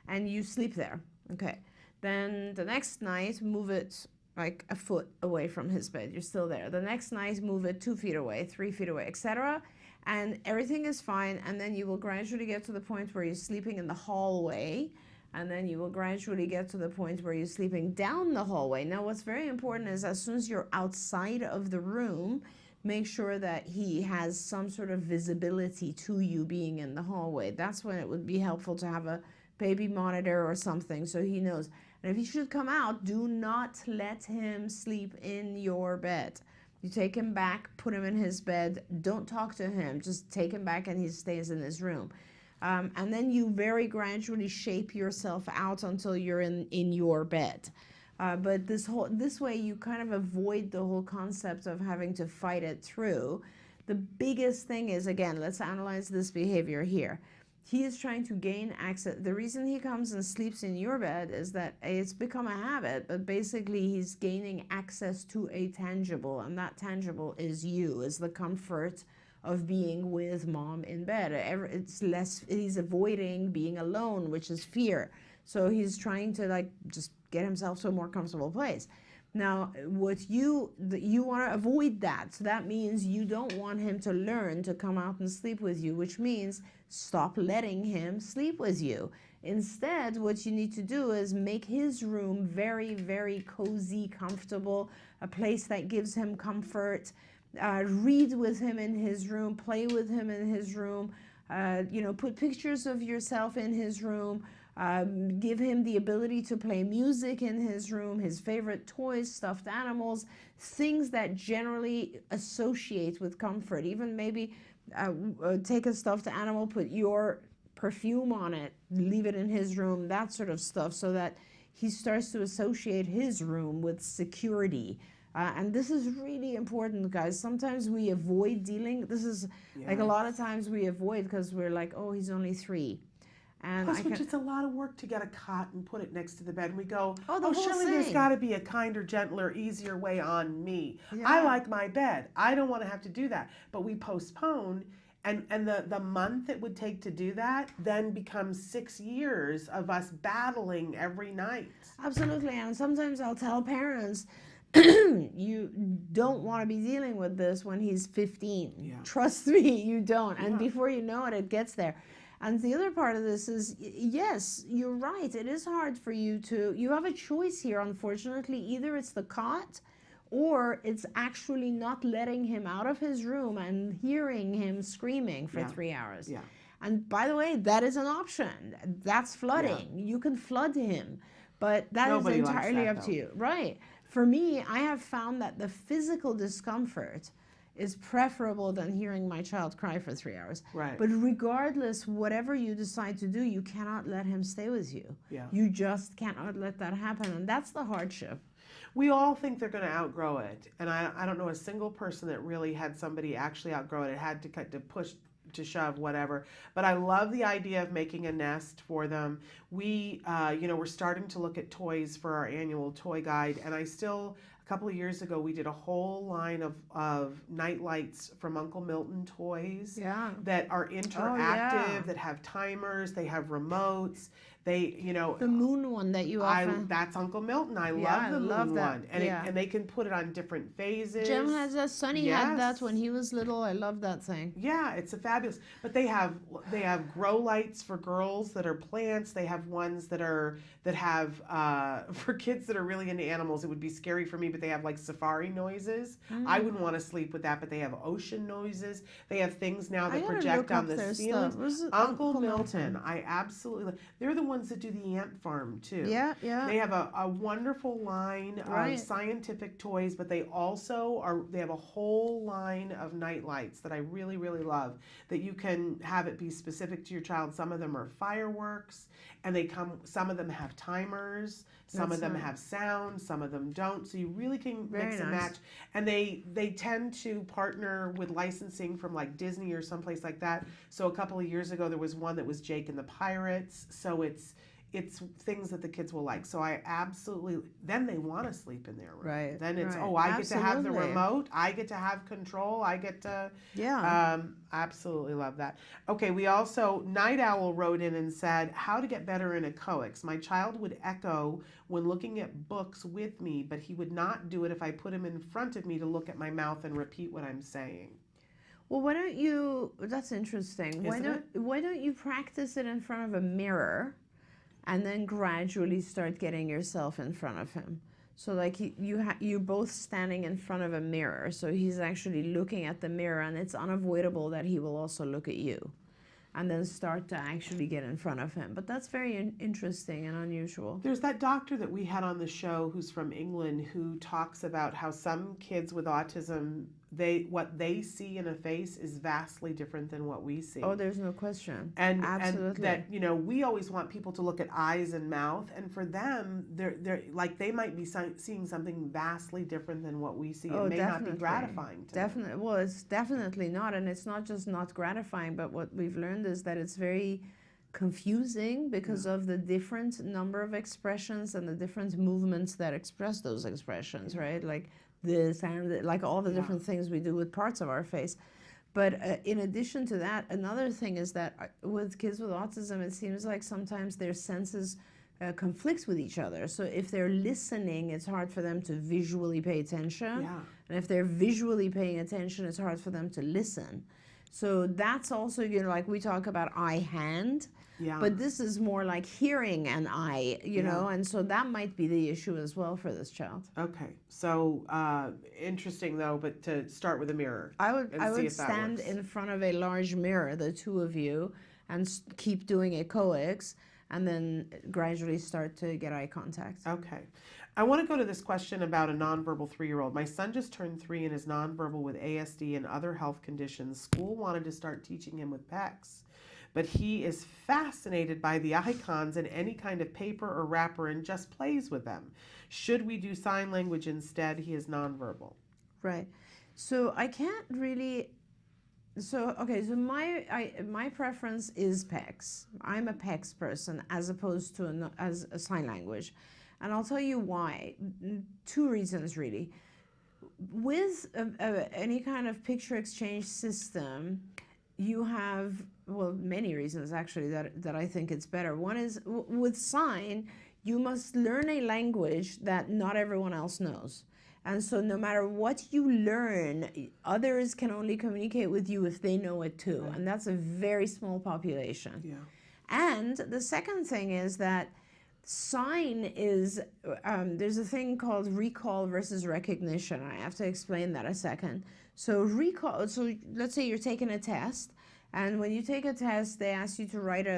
and you sleep there. Okay. Then the next night, move it like a foot away from his bed. You're still there. The next night, move it 2 feet away, 3 feet away, etc. And everything is fine, and then you will gradually get to the point where you're sleeping in the hallway. And then you will gradually get to the point where you're sleeping down the hallway. Now, what's very important is as soon as you're outside of the room, make sure that he has some sort of visibility to you being in the hallway. That's when it would be helpful to have a baby monitor or something so he knows. And if he should come out, do not let him sleep in your bed. You take him back, put him in his bed. Don't talk to him. Just take him back and he stays in his room. And then you very gradually shape yourself out until you're in your bed. But this way you kind of avoid the whole concept of having to fight it through. The biggest thing is, again, let's analyze this behavior here. He is trying to gain access. The reason he comes and sleeps in your bed is that it's become a habit, but basically he's gaining access to a tangible, and that tangible is you, is the comfort of being with mom in bed. He's avoiding being alone, which is fear. So he's trying to just get himself to a more comfortable place. Now, what you want to avoid that. So that means you don't want him to learn to come out and sleep with you, which means stop letting him sleep with you. Instead, what you need to do is make his room very, very cozy, comfortable, a place that gives him comfort. Read with him in his room, play with him in his room, put pictures of yourself in his room. Give him the ability to play music in his room, his favorite toys, stuffed animals, things that generally associate with comfort. Even maybe take a stuffed animal, put your perfume on it, leave it in his room, that sort of stuff, so that he starts to associate his room with security. And this is really important, guys. Sometimes we avoid dealing. This is like a lot of times we avoid because we're like, oh, he's only 3. And plus, it's a lot of work to get a cot and put it next to the bed. And we go, oh, surely there's got to be a kinder, gentler, easier way on me. Yeah. I like my bed. I don't want to have to do that. But we postpone, and the month it would take to do that then becomes 6 years of us battling every night. Absolutely. And sometimes I'll tell parents, you don't want to be dealing with this when he's 15. Yeah. Trust me, you don't. And before you know it, it gets there. And the other part of this is, yes, you're right. It is hard for you have a choice here, unfortunately. Either it's the cot or it's actually not letting him out of his room and hearing him screaming for 3 hours. Yeah. And by the way, that is an option. That's flooding. Yeah. You can flood him, but nobody is entirely up to you. Right. For me, I have found that the physical discomfort is preferable than hearing my child cry for 3 hours. Right. But regardless, whatever you decide to do, you cannot let him stay with you. Yeah. You just cannot let that happen, and that's the hardship. We all think they're going to outgrow it, and I don't know a single person that really had somebody actually outgrow it. It had to push, to shove, whatever. But I love the idea of making a nest for them. We're starting to look at toys for our annual toy guide, and a couple of years ago, we did a whole line of night lights from Uncle Milton toys that are interactive, that have timers, they have remotes. The moon one that you often... That's Uncle Milton. I love the moon one. And they can put it on different phases. Jem has that. Sonny had that when he was little. I love that thing. Yeah, it's a fabulous. But they have grow lights for girls that are plants. They have ones that have for kids that are really into animals. It would be scary for me, but they have like safari noises. I wouldn't want to sleep with that, but they have ocean noises. They have things now that project on the ceiling. Uncle Milton. I absolutely. They're the ones that do the ant farm too. Yeah. They have a wonderful line of scientific toys, but they have a whole line of night lights that I really, really love, that you can have it be specific to your child. Some of them are fireworks, and some of them have timers, some of them have sound, some of them don't. So you really can mix and match. And they tend to partner with licensing from like Disney or someplace like that. So a couple of years ago, there was one that was Jake and the Pirates. So it's things that the kids will like. So I absolutely, then they want to sleep in their room. Right. Then it's, I get to have the remote. I get to have control. I get to, absolutely love that. Okay. We also, Night Owl wrote in and said, how to get better in echoics. My child would echo when looking at books with me, but he would not do it if I put him in front of me to look at my mouth and repeat what I'm saying. Well, why don't you, that's interesting. Why don't you practice it in front of a mirror? And then gradually start getting yourself in front of him. So like you're both standing in front of a mirror. So he's actually looking at the mirror, and it's unavoidable that he will also look at you. and then start to actually get in front of him. But that's very interesting and unusual. There's that doctor that we had on the show who's from England who talks about how some kids with autism, what they see in a face is vastly different than what we see. Oh, there's no question. And Absolutely. that, you know, we always want people to look at eyes and mouth, and for them, they're like they might be seeing something vastly different than what we see. It may not be gratifying to them. Well, it's definitely not, and it's not just not gratifying, but what we've learned is that it's very confusing because of the different number of expressions and the different movements that express those expressions, right? Like this and like all the different things we do with parts of our face. But in addition to that, another thing is that with kids with autism, it seems like sometimes their senses conflict with each other. So if they're listening, it's hard for them to visually pay attention. Yeah. And if they're visually paying attention, it's hard for them to listen. So that's also, you know, like we talk about eye-hand, but this is more like hearing and eye, you know, and so that might be the issue as well for this child. Okay, so interesting though, but to start with a mirror. I would stand in front of a large mirror, the two of you, and keep doing echoics, and then gradually start to get eye contact. Okay. I want to go to this question about a nonverbal 3-year-old. My son just turned 3 and is nonverbal with ASD and other health conditions. School wanted to start teaching him with PECs, but he is fascinated by the icons and any kind of paper or wrapper and just plays with them. Should we do sign language instead? He is nonverbal. Right. So I can't really... So, okay, so my preference is PECs. I'm a PECs person as opposed to as a sign language. And I'll tell you why. 2 reasons, really. With any kind of picture exchange system, you have, well, many reasons actually that I think it's better. One is with sign, you must learn a language that not everyone else knows. And so no matter what you learn, others can only communicate with you if they know it too. Right. And that's a very small population. Yeah. And the second thing is that sign is, there's a thing called recall versus recognition. I have to explain that a second. So recall, so let's say you're taking a test, and when you take a test, they ask you to write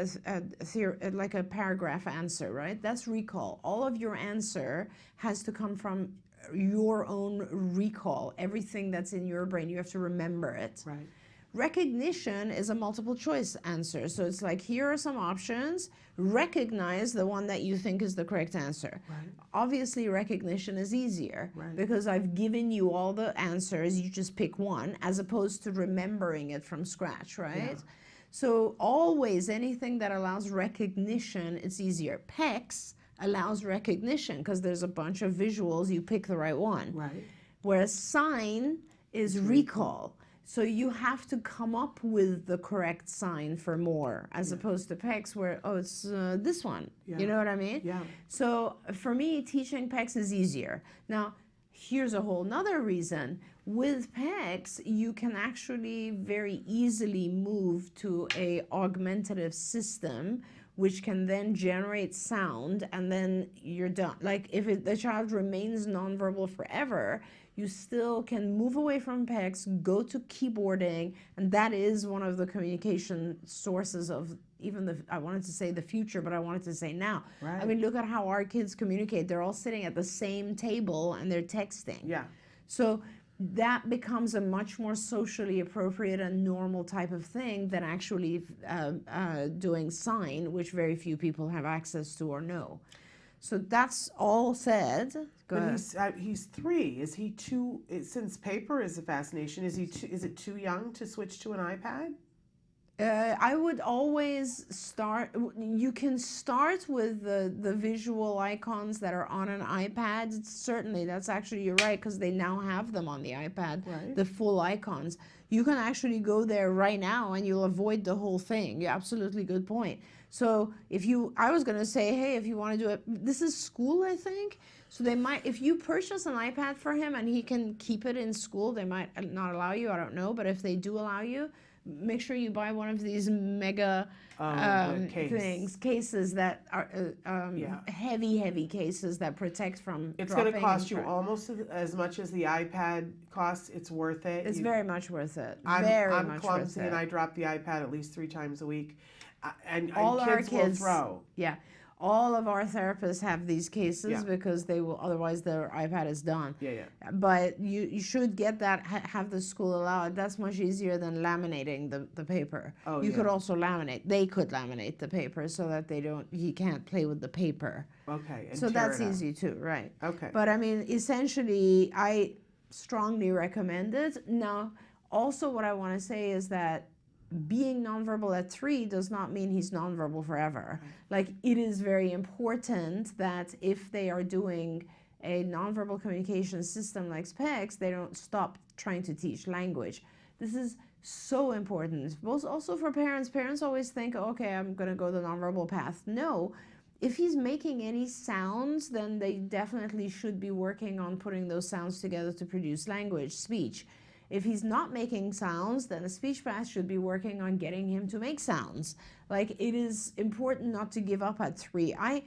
like a paragraph answer, right? That's recall. All of your answer has to come from your own recall. Everything that's in your brain, you have to remember it. Right. Recognition is a multiple choice answer. So it's like, here are some options, recognize the one that you think is the correct answer. Right. Obviously, recognition is easier because I've given you all the answers, you just pick one, as opposed to remembering it from scratch, right? Yeah. So always anything that allows recognition, it's easier. PECs allows recognition because there's a bunch of visuals, you pick the right one. Right. Whereas sign is recall. So you have to come up with the correct sign for more, as opposed to PECs where, oh, it's this one. Yeah. You know what I mean? Yeah. So for me, teaching PECs is easier. Now, here's a whole nother reason. With PECs, you can actually very easily move to a augmentative system which can then generate sound, and then you're done. Like if the child remains nonverbal forever, you still can move away from PECs, go to keyboarding, and that is one of the communication sources of even I wanted to say the future, but I wanted to say now. Right. I mean, look at how our kids communicate. They're all sitting at the same table and they're texting. Yeah. So that becomes a much more socially appropriate and normal type of thing than actually doing sign, which very few people have access to or know. So that's all said. Go ahead. He's 3. Is he too? Since paper is a fascination, is it too young to switch to an iPad? I would always start. You can start with the visual icons that are on an iPad. Certainly, that's actually, you're right, because they now have them on the iPad. Right. The full icons. You can actually go there right now, and you'll avoid the whole thing. You're absolutely good point. So I was going to say, hey, if you want to do it, this is school, I think. So they might, if you purchase an iPad for him and he can keep it in school, they might not allow you, I don't know. But if they do allow you, make sure you buy one of these mega cases that are heavy cases that protect from It's going to dropping cost and you almost as much as the iPad costs. It's worth it. It's very much worth it. I'm clumsy and I drop the iPad at least 3 times a week. And kids will throw. Yeah. All of our therapists have these cases because they will, otherwise their iPad is done. But you should get that, have the school allow it. That's much easier than laminating the paper. You could also laminate. They could laminate the paper so that he can't play with the paper. Okay. And so that's easy too, right? Okay. But I mean, essentially, I strongly recommend it. Now, also what I want to say is that being nonverbal at 3 does not mean he's nonverbal forever. Like, it is very important that if they are doing a nonverbal communication system like SPECS, they don't stop trying to teach language. This is so important. Both also for parents. Parents always think, okay, I'm going to go the nonverbal path. No. If he's making any sounds, then they definitely should be working on putting those sounds together to produce language, speech. If he's not making sounds, then a speech path should be working on getting him to make sounds. Like, it is important not to give up at 3. I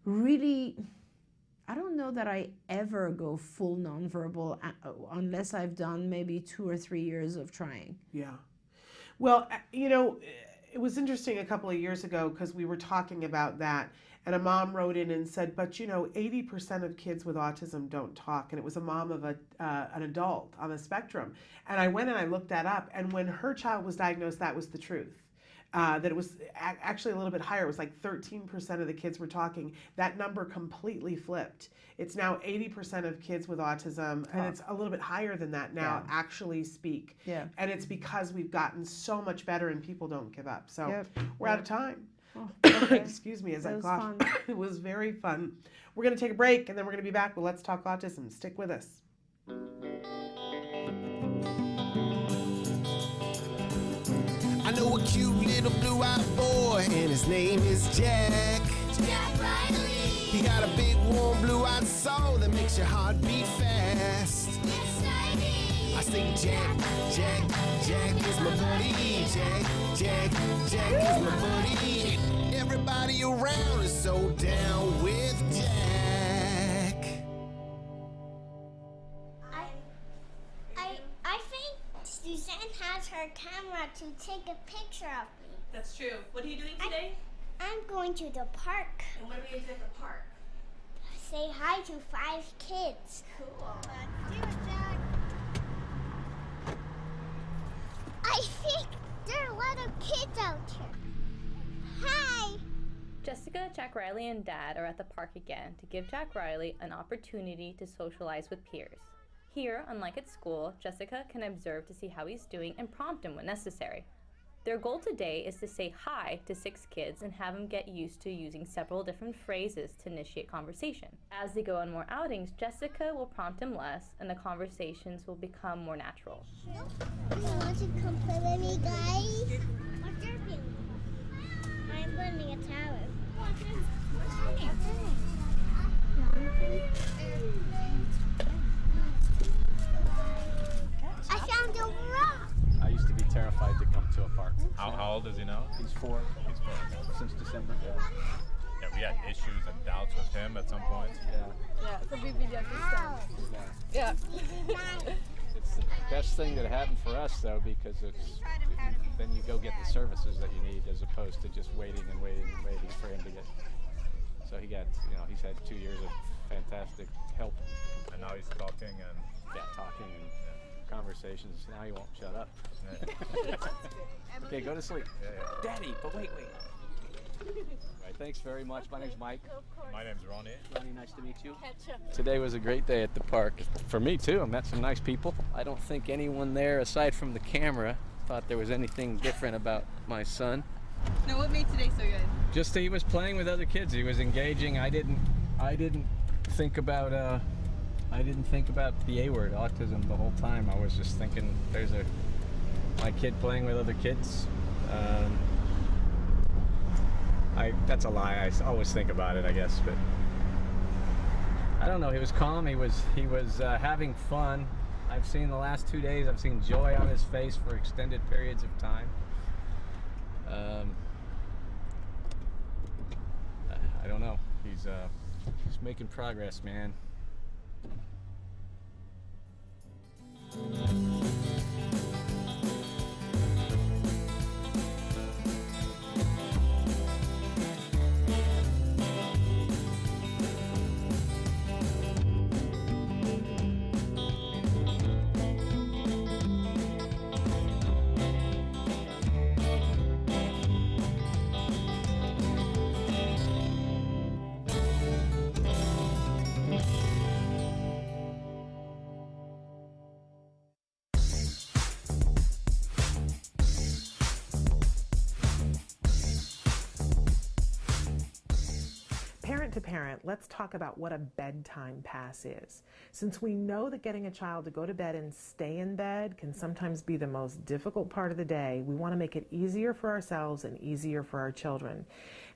don't know that I ever go full nonverbal unless I've done maybe 2 or 3 years of trying. Yeah. Well, it was interesting a couple of years ago because we were talking about that. And a mom wrote in and said, but 80% of kids with autism don't talk. And it was a mom of an adult on the spectrum. And I went and I looked that up. And when her child was diagnosed, that was the truth. That it was actually a little bit higher. It was like 13% of the kids were talking. That number completely flipped. It's now 80% of kids with autism, and it's a little bit higher than that now, actually speak. Yeah. And it's because we've gotten so much better and people don't give up. So we're out of time. Oh, okay. Excuse me as I cough. Fun. It was very fun. We're going to take a break and then we're going to be back with Let's Talk Autism. Stick with us. I know a cute little blue-eyed boy, and his name is Jack. Jack Riley. He got a big, warm, blue-eyed soul that makes your heart beat fast. Exciting. I sing Jack, Jack, Jack is my buddy. Jack, Jack, Jack is my buddy. Everybody around is so down with Jack. I think Suzanne has her camera to take a picture of me. That's true. What are you doing today? I'm going to the park. And what are we going to do at the park? Say hi to 5 kids. Cool. Let's do it, Jack. I think there are a lot of kids out here. Hi. Jessica, Jack Riley, and Dad are at the park again to give Jack Riley an opportunity to socialize with peers. Here, unlike at school, Jessica can observe to see how he's doing and prompt him when necessary. Their goal today is to say hi to 6 kids and have them get used to using several different phrases to initiate conversation. As they go on more outings, Jessica will prompt him less and the conversations will become more natural. You want to come play with me, guys? What's your view? I'm building a tower. I found a rock. I used to be terrified to come to a park. How old is he now? He's 4. He's 4. Since December. Yeah, we had issues and doubts with him at some point. Yeah, it's a big video. Yeah. It's the best thing that happened for us, though, because then you go get the services that you need as opposed to just waiting for him to get. So he got, he's had 2 years of fantastic help. And now he's talking and talking and conversations. Now he won't shut up. Okay, go to sleep. Daddy, but wait. All right, thanks very much. My name's Mike. My name's Ronnie. Ronnie, nice to meet you. Today was a great day at the park. For me, too. I met some nice people. I don't think anyone there, aside from the camera, thought there was anything different about my son. No, what made today so good? Just he was playing with other kids. He was engaging. I didn't think about the A word, autism, the whole time. I was just thinking, there's my kid playing with other kids. That's a lie. I always think about it, I guess, but I don't know. He was calm. He was having fun. I've seen the last 2 days. I've seen joy on his face for extended periods of time. I don't know. He's making progress, man. Parent to parent, let's talk about what a bedtime pass is. Since we know that getting a child to go to bed and stay in bed can sometimes be the most difficult part of the day, we want to make it easier for ourselves and easier for our children.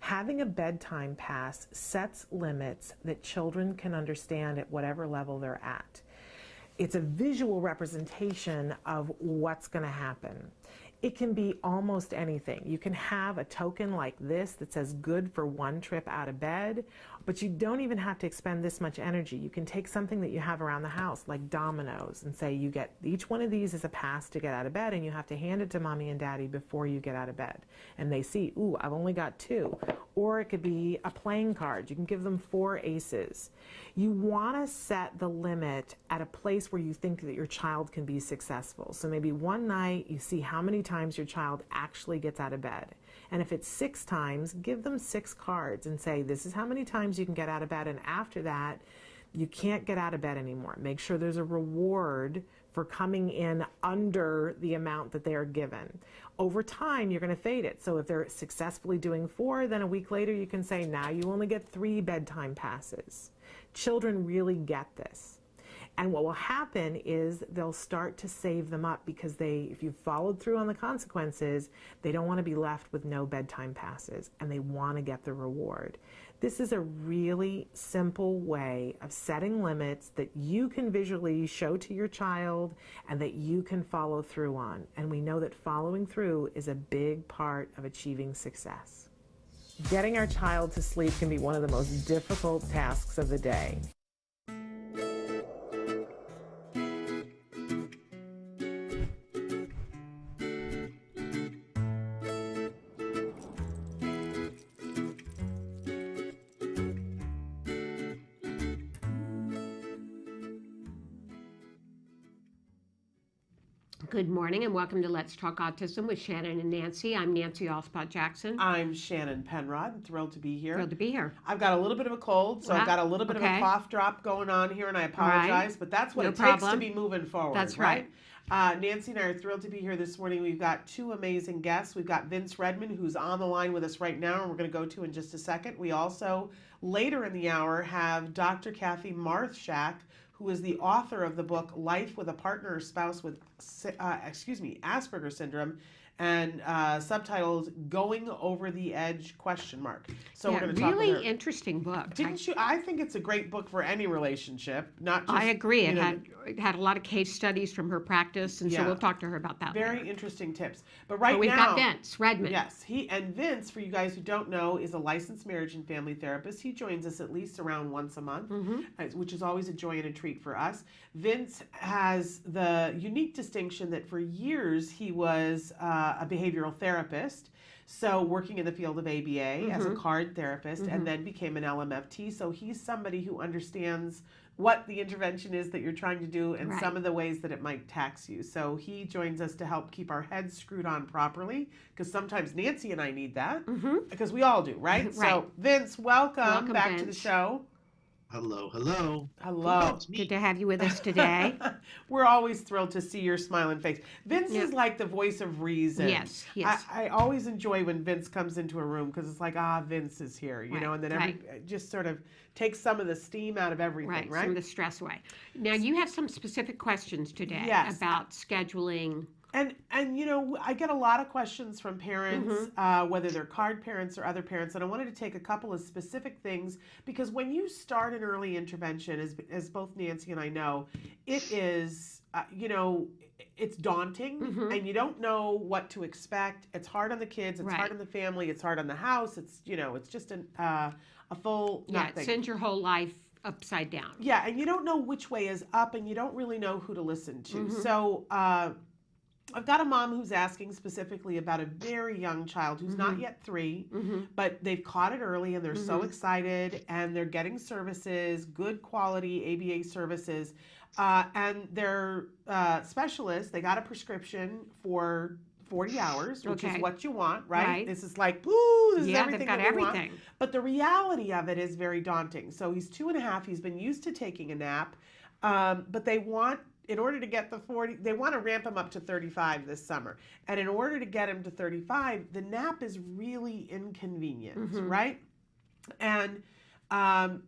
Having a bedtime pass sets limits that children can understand at whatever level they're at. It's a visual representation of what's going to happen. It can be almost anything. You can have a token like this that says good for one trip out of bed, but you don't even have to expend this much energy. You can take something that you have around the house, like dominoes, and say you get each one of these as a pass to get out of bed, and you have to hand it to mommy and daddy before you get out of bed. And they see, ooh, I've only got 2. Or it could be a playing card. You can give them 4 aces. You want to set the limit at a place where you think that your child can be successful. So maybe one night you see how many times your child actually gets out of bed. And if it's 6 times, give them 6 cards and say, this is how many times you can get out of bed. And after that, you can't get out of bed anymore. Make sure there's a reward for coming in under the amount that they are given. Over time, you're going to fade it. So if they're successfully doing 4, then a week later you can say, now you only get 3 bedtime passes. Children really get this. And what will happen is they'll start to save them up because if you've followed through on the consequences, they don't want to be left with no bedtime passes, and they want to get the reward. This is a really simple way of setting limits that you can visually show to your child and that you can follow through on. And we know that following through is a big part of achieving success. Getting our child to sleep can be one of the most difficult tasks of the day. Good morning and welcome to Let's Talk Autism with Shannon and Nancy. I'm Nancy Allspot Jackson. I'm Shannon Penrod. I'm thrilled to be here. Thrilled to be here. I've got a little bit of a cold, so I've got a little bit of a cough drop going on here, and I apologize, but that's what it takes to be moving forward. That's right. Nancy and I are thrilled to be here this morning. We've got 2 amazing guests. We've got Vince Redmond, who's on the line with us right now, and we're going to go to in just a second. We also, later in the hour, have Dr. Kathy Marthshak, who is the author of the book Life with a Partner or Spouse with Asperger's Syndrome, and subtitled Going Over the Edge ? So we're going to talk about really interesting book. Didn't you? I think it's a great book for any relationship, not just. I agree. It had a lot of case studies from her practice, and so we'll talk to her about that. Very interesting tips. But right we've now, got Vince Redmond. Yes, Vince, for you guys who don't know, is a licensed marriage and family therapist. He joins us at least around once a month, which is always a joy and a treat for us. Vince has the unique distinction that for years he was a behavioral therapist, so working in the field of ABA as a card therapist, and then became an LMFT. So he's somebody who understands what the intervention is that you're trying to do and some of the ways that it might tax you. So he joins us to help keep our heads screwed on properly, because sometimes Nancy and I need that, because we all do, right? So Vince, welcome back to the show. Hello, hello. Hello. Good to have you with us today. We're always thrilled to see your smiling face. Vince is like the voice of reason. Yes. I always enjoy when Vince comes into a room because it's like, Vince is here, you know, and then just sort of takes some of the steam out of everything, right? Some of the stress away. Now, you have some specific questions today about scheduling And you know, I get a lot of questions from parents, whether they're card parents or other parents, and I wanted to take a couple of specific things because when you start an early intervention, as both Nancy and I know, it is, you know, it's daunting and you don't know what to expect. It's hard on the kids, it's hard on the family, it's hard on the house. It's, you know, it's just a full nothing. It sends your whole life upside down. Yeah, and you don't know which way is up and you don't really know who to listen to. So, I've got a mom who's asking specifically about a very young child who's not yet 3, but they've caught it early and they're so excited and they're getting services, good quality ABA services. And their specialist, they got a prescription for 40 hours, which is what you want, right? This is like, woo, this is everything they've got that we want. everything. But the reality of it is very daunting. So he's 2.5, he's been used to taking a nap, but they want, in order to get the 40, they want to ramp him up to 35 this summer. And in order to get him to 35, the nap is really inconvenient, right? And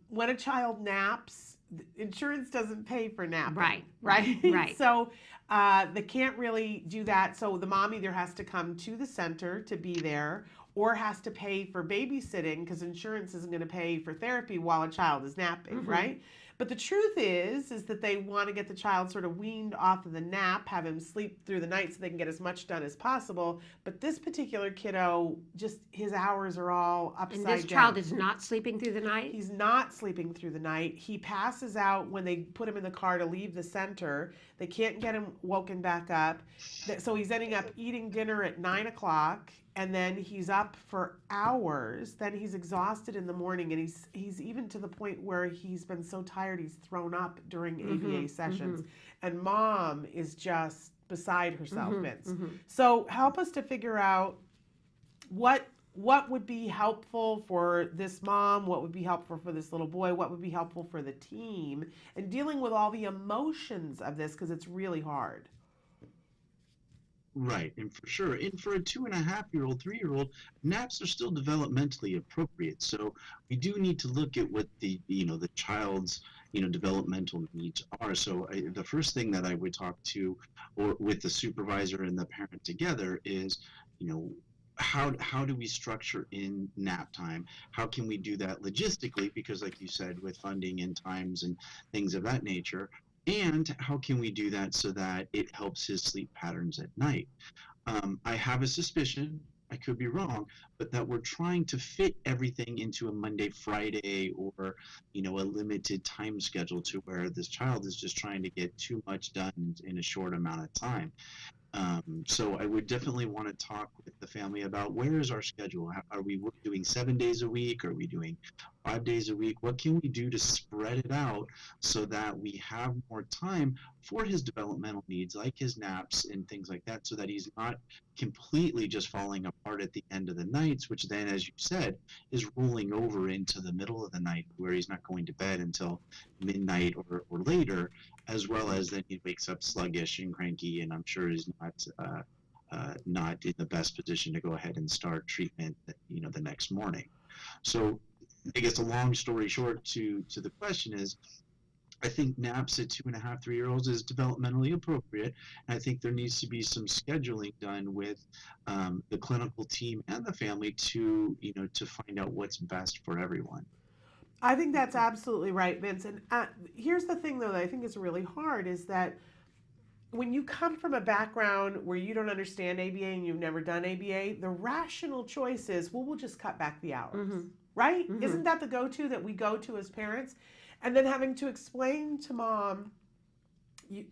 when a child naps, insurance doesn't pay for napping. Right. So they can't really do that. So the mom either has to come to the center to be there or has to pay for babysitting because insurance isn't going to pay for therapy while a child is napping, right? But the truth is that they want to get the child sort of weaned off of the nap, have him sleep through the night so they can get as much done as possible. But this particular kiddo, just his hours are all upside down. And this child is not sleeping through the night? He's not sleeping through the night. He passes out when they put him in the car to leave the center. They can't get him woken back up. So he's ending up eating dinner at 9 o'clock. And then he's up for hours. Then he's exhausted in the morning, and he's even to the point where he's been so tired he's thrown up during ABA sessions. And mom is just beside herself, Vince. So help us to figure out what would be helpful for this mom, what would be helpful for this little boy, what would be helpful for the team, and dealing with all the emotions of this because it's really hard. Right, and for sure. And for a 2.5-year-old, 3-year-old, naps are still developmentally appropriate. So we do need to look at what the child's developmental needs are. So the first thing that I would talk to, or with the supervisor and the parent together, is how do we structure in nap time? How can we do that logistically? Because like you said, with funding and times and things of that nature. And how can we do that so that it helps his sleep patterns at night? I have a suspicion, I could be wrong, but that we're trying to fit everything into a Monday, Friday, or a limited time schedule to where this child is just trying to get too much done in a short amount of time. So I would definitely want to talk with the family about where is our schedule? Are we doing 7 days a week? Are we doing 5 days a week? What can we do to spread it out so that we have more time for his developmental needs, like his naps and things like that, so that he's not completely just falling apart at the end of the nights, which then, as you said, is rolling over into the middle of the night where he's not going to bed until midnight or later, as well as then he wakes up sluggish and cranky, and I'm sure is not in the best position to go ahead and start treatment, the next morning. So I guess a long story short to the question is, I think naps at 2.5, 3-year-olds is developmentally appropriate. And I think there needs to be some scheduling done with the clinical team and the family to find out what's best for everyone. I think that's absolutely right, Vince. And here's the thing, though, that I think is really hard is that when you come from a background where you don't understand ABA and you've never done ABA, the rational choice is, well, we'll just cut back the hours, right? Isn't that the go-to that we go to as parents? And then having to explain to mom,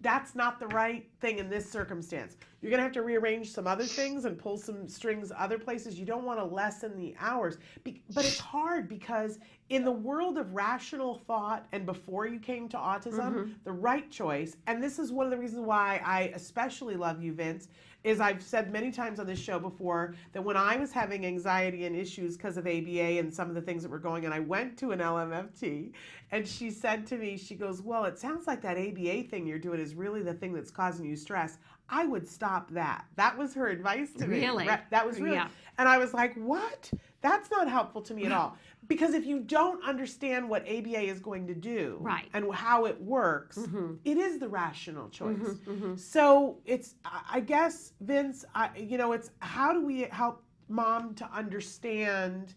that's not the right thing in this circumstance. You're going to have to rearrange some other things and pull some strings other places. You don't want to lessen the hours. But it's hard because in the world of rational thought and before you came to autism, the right choice, and this is one of the reasons why I especially love you, Vince, is I've said many times on this show before that when I was having anxiety and issues because of ABA and some of the things that were going on, I went to an LMFT and she said to me, she goes, well, it sounds like that ABA thing you're doing is really the thing that's causing you stress. I would stop that. That was her advice to me. Really? That was really, Yeah. and I was like, what? That's not helpful to me at all. Because if you don't understand what ABA is going to do Right. and how it works, Mm-hmm. it is the rational choice. Mm-hmm. So it's, I guess, Vince, it's how do we help mom to understand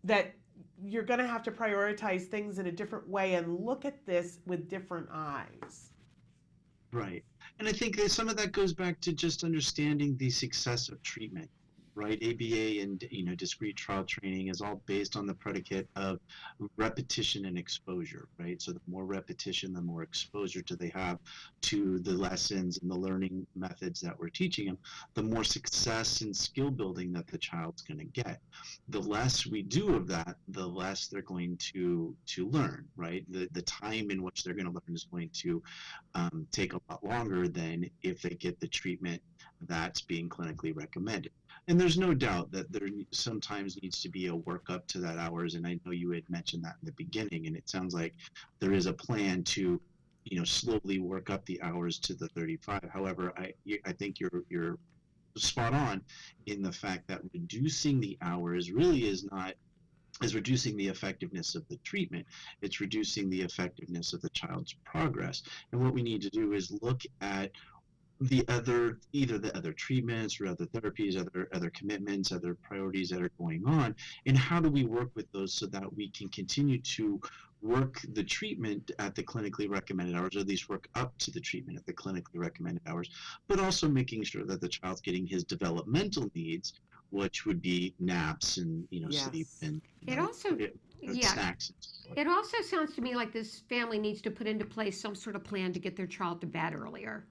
that you're going to have to prioritize things in a different way and look at this with different eyes? Right. And I think that some of that goes back to just understanding the success of treatment, right? ABA and, discrete trial training is all based on the predicate of repetition and exposure, right? So the more repetition, the more exposure do they have to the lessons and the learning methods that we're teaching them, the more success and skill building that the child's going to get. The less we do of that, the less they're going to learn, right? The time in which they're going to learn is going to take a lot longer than if they get the treatment that's being clinically recommended. And there's no doubt that there sometimes needs to be a workup to that hours. And I know you had mentioned that in the beginning, and it sounds like there is a plan to, slowly work up the hours to the 35. However, I think you're spot on in the fact that reducing the hours really is reducing the effectiveness of the treatment. It's reducing the effectiveness of the child's progress. And what we need to do is look at either the other treatments or other therapies, other commitments, other priorities that are going on, and how do we work with those so that we can continue to work the treatment at the clinically recommended hours, or at least work up to the treatment at the clinically recommended hours, but also making sure that the child's getting his developmental needs, which would be naps and sleep and snacks. It also sounds to me like this family needs to put into place some sort of plan to get their child to bed earlier.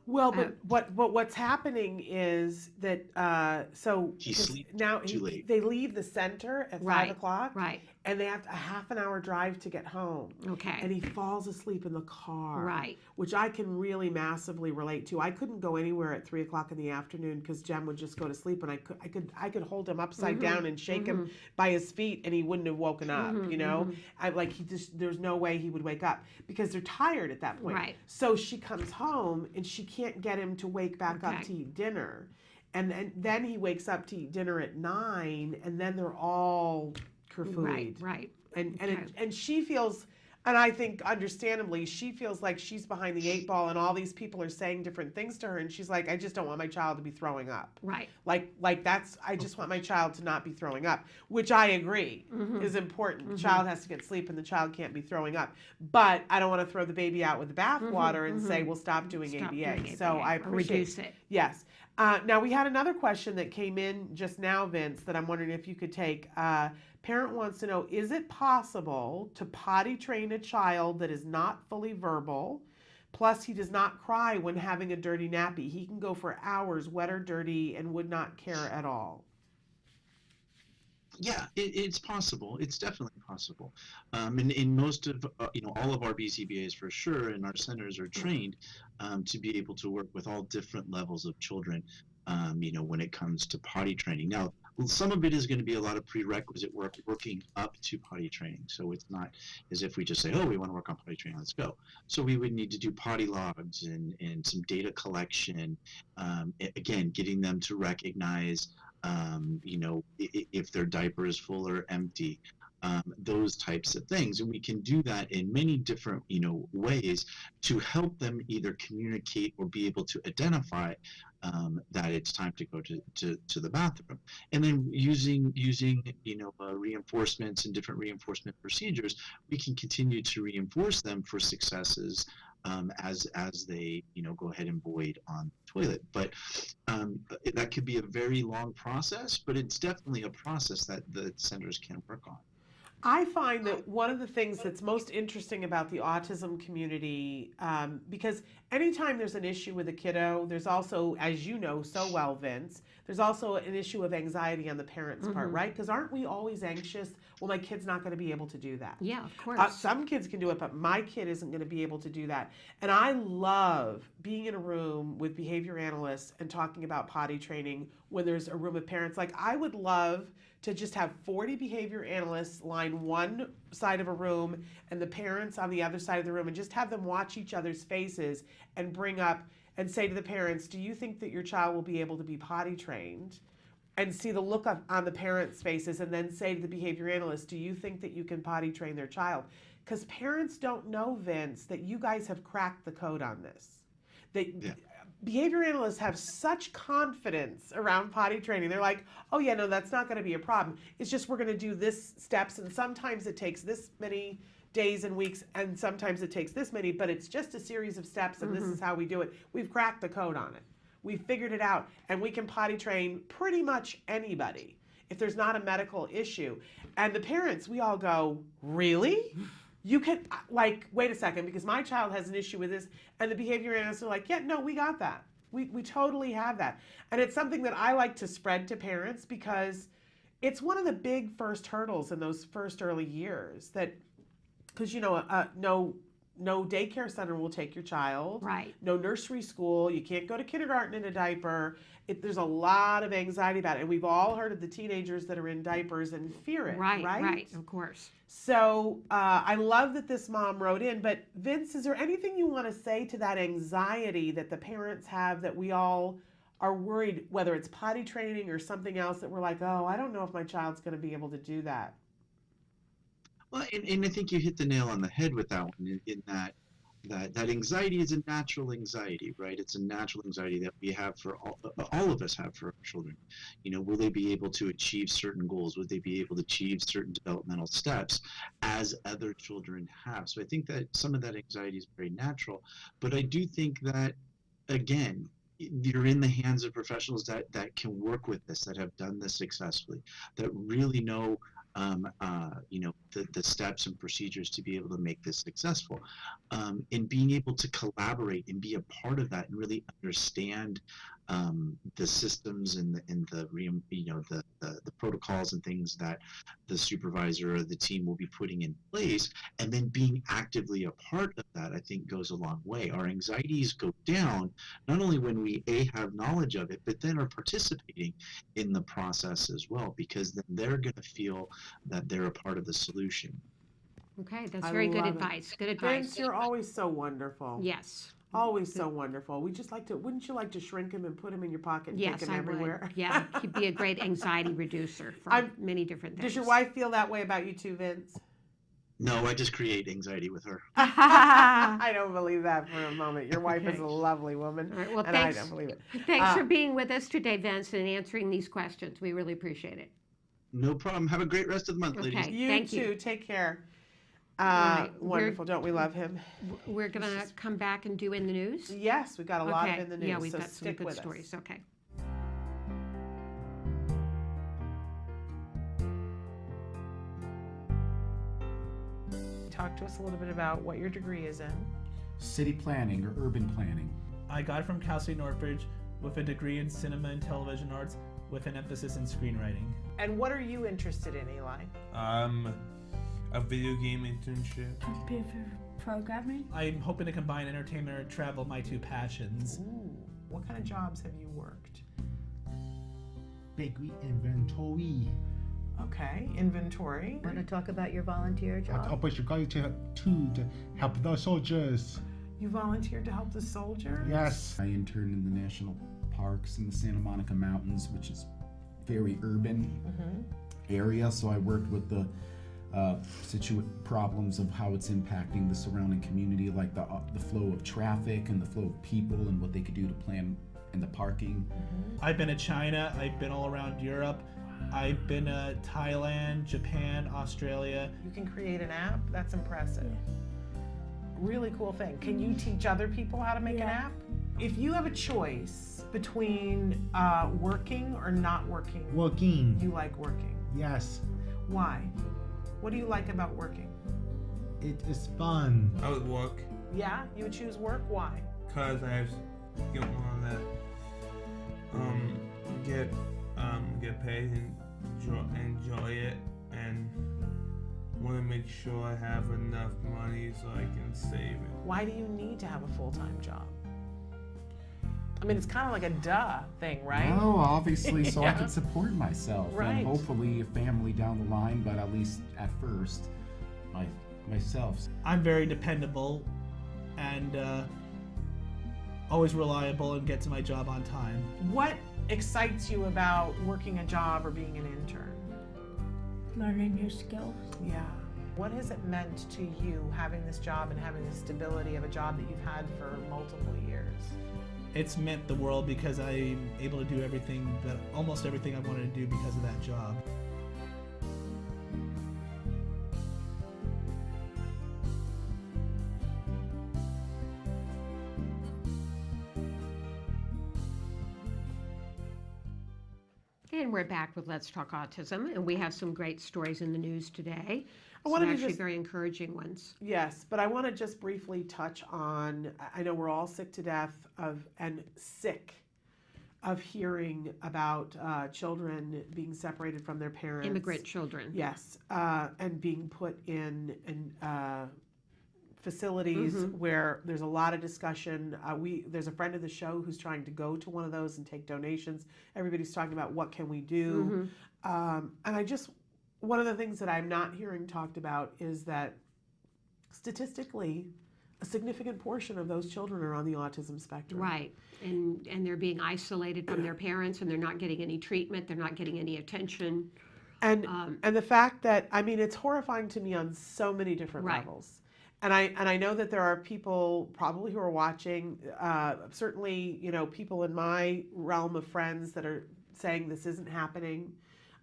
Well, but what's happening is that He sleeps now too late. they leave the center at Right, 5 o'clock, right. and they have a half an hour drive to get home. Okay. And he falls asleep in the car, Right. which I can really massively relate to. I couldn't go anywhere at 3 o'clock in the afternoon because Jem would just go to sleep, and I could hold him upside down and shake him by his feet, and he wouldn't have woken up. There's no way he would wake up because they're tired at that point. Right. So she comes home and she can't get him to wake back up to eat dinner. And then he wakes up to eat dinner at 9, and then they're all kerfooed. Right. And she feels, and I think understandably, she feels like she's behind the 8 ball and all these people are saying different things to her, and she's like, I just don't want my child to be throwing up. Right. Like that's, I just want my child to not be throwing up, which I agree is important. The child has to get sleep and the child can't be throwing up. But I don't want to throw the baby out with the bathwater and say, well, stop doing ABA. So I appreciate reduce it. Yes. Now we had another question that came in just now, Vince, that I'm wondering if you could take. Parent wants to know, is it possible to potty train a child that is not fully verbal, plus he does not cry when having a dirty nappy? He can go for hours, wet or dirty, and would not care at all. Yeah, it's possible. It's definitely possible. And in most of, all of our BCBAs for sure, and our centers are trained to be able to work with all different levels of children, when it comes to potty training. Now, some of it is going to be a lot of prerequisite work working up to potty training. So it's not as if we just say, oh, we want to work on potty training, let's go. So we would need to do potty logs and some data collection. Again, getting them to recognize if their diaper is full or empty, those types of things. And we can do that in many different, ways to help them either communicate or be able to identify that it's time to go to the bathroom. And then using reinforcements and different reinforcement procedures, we can continue to reinforce them for successes as they go ahead and void on the toilet. But that could be a very long process, but it's definitely a process that the centers can work on. I find that one of the things that's most interesting about the autism community, because anytime there's an issue with a kiddo, there's also, as you know so well, Vince, there's also an issue of anxiety on the parents' part, right? Because aren't we always anxious? Well, my kid's not going to be able to do that. Yeah, of course. Some kids can do it, but my kid isn't going to be able to do that. And I love being in a room with behavior analysts and talking about potty training when there's a room of parents. Like, I would love to just have 40 behavior analysts line one side of a room and the parents on the other side of the room, and just have them watch each other's faces and bring up and say to the parents, do you think that your child will be able to be potty trained? And see the look on the parents' faces, and then say to the behavior analyst, do you think that you can potty train their child? Because parents don't know, Vince, that you guys have cracked the code on this. Behavior analysts have such confidence around potty training. They're like, oh yeah, no, that's not going to be a problem. It's just we're going to do this steps, and sometimes it takes this many days and weeks, and sometimes it takes this many, but it's just a series of steps, and this is how we do it. We've cracked the code on it. We figured it out, and we can potty train pretty much anybody if there's not a medical issue. And the parents, we all go, really? You can, like, wait a second, because my child has an issue with this, and the behavior analysts are like, yeah, no, we got that. We totally have that. And it's something that I like to spread to parents, because it's one of the big first hurdles in those first early years, that, because, you know, no daycare center will take your child. Right. No nursery school. You can't go to kindergarten in a diaper. There's a lot of anxiety about it. And we've all heard of the teenagers that are in diapers and fear it. Right, of course. So I love that this mom wrote in. But Vince, is there anything you want to say to that anxiety that the parents have, that we all are worried, whether it's potty training or something else, that we're like, oh, I don't know if my child's going to be able to do that? Well, and I think you hit the nail on the head with that one, in that anxiety is a natural anxiety, right? It's a natural anxiety that we have for all of us have for our children. You know, will they be able to achieve certain goals? Would they be able to achieve certain developmental steps as other children have? So I think that some of that anxiety is very natural, but I do think that, again, you're in the hands of professionals that can work with this, that have done this successfully, that really know you know, the steps and procedures to be able to make this successful, and being able to collaborate and be a part of that and really understand the systems and the protocols and things that the supervisor or the team will be putting in place, and then being actively a part of that, I think goes a long way. Our anxieties go down not only when we have knowledge of it, but then are participating in the process as well, because then they're going to feel that they're a part of the solution. Okay, that's very good advice. Good advice. Vince, you're always so wonderful. Yes. Always so wonderful. We just like to, wouldn't you like to shrink him and put him in your pocket and take him everywhere? Would. Yeah, he'd be a great anxiety reducer for many different things. Does your wife feel that way about you too, Vince? No, I just create anxiety with her. I don't believe that for a moment. Your wife is a lovely woman, all right, well, and thanks, I don't believe it. Thanks for being with us today, Vince, and answering these questions. We really appreciate it. No problem. Have a great rest of the month, ladies. You too. Take care. Wonderful. Don't we love him? We're going to come back and do In the News? Yes, we've got a lot of In the News. Yeah, we've so got some good with stories. Us. Okay. Talk to us a little bit about what your degree is in. City planning or urban planning. I got it from Cal State Northridge with a degree in cinema and television arts with an emphasis in screenwriting. And what are you interested in, Eli? A video game internship. Computer programming. I'm hoping to combine entertainment or travel, my two passions. Ooh, what kind of jobs have you worked? Bakery inventory. Okay, inventory. Want to talk about your volunteer job? Opportunity to help the soldiers. You volunteered to help the soldiers? Yes. I interned in the national parks in the Santa Monica Mountains, which is very urban area. So I worked with the problems of how it's impacting the surrounding community, like the flow of traffic and the flow of people and what they could do to plan in the parking. I've been to China. I've been all around Europe. I've been to Thailand, Japan, Australia. You can create an app? That's impressive. Really cool thing. Can you teach other people how to make an app? If you have a choice between working or not working, you like working. Yes. Why? What do you like about working? It is fun. I would work. Yeah? You would choose work? Why? Because I have skill on that. Get paid and enjoy it, and want to make sure I have enough money so I can save it. Why do you need to have a full-time job? I mean, it's kind of like a duh thing, right? Oh, obviously, so I can support myself right. and hopefully a family down the line, but at least at first, myself. I'm very dependable, and always reliable and get to my job on time. What excites you about working a job or being an intern? Learning new skills. Yeah. What has it meant to you having this job and having the stability of a job that you've had for multiple years? It's meant the world because I'm able to do almost everything I wanted to do because of that job. And we're back with Let's Talk Autism, and we have some great stories in the news today. I wanted Some to actually just- very encouraging ones. Yes, but I want to just briefly touch on, I know we're all sick to death sick of hearing about children being separated from their parents. Immigrant children. Yes, and being put in facilities where there's a lot of discussion. There's a friend of the show who's trying to go to one of those and take donations. Everybody's talking about what can we do. And one of the things that I'm not hearing talked about is that statistically, a significant portion of those children are on the autism spectrum. Right, and they're being isolated from their parents, and they're not getting any treatment, they're not getting any attention. And the fact that, I mean, it's horrifying to me on so many different levels. And I know that there are people probably who are watching, certainly, people in my realm of friends that are saying this isn't happening,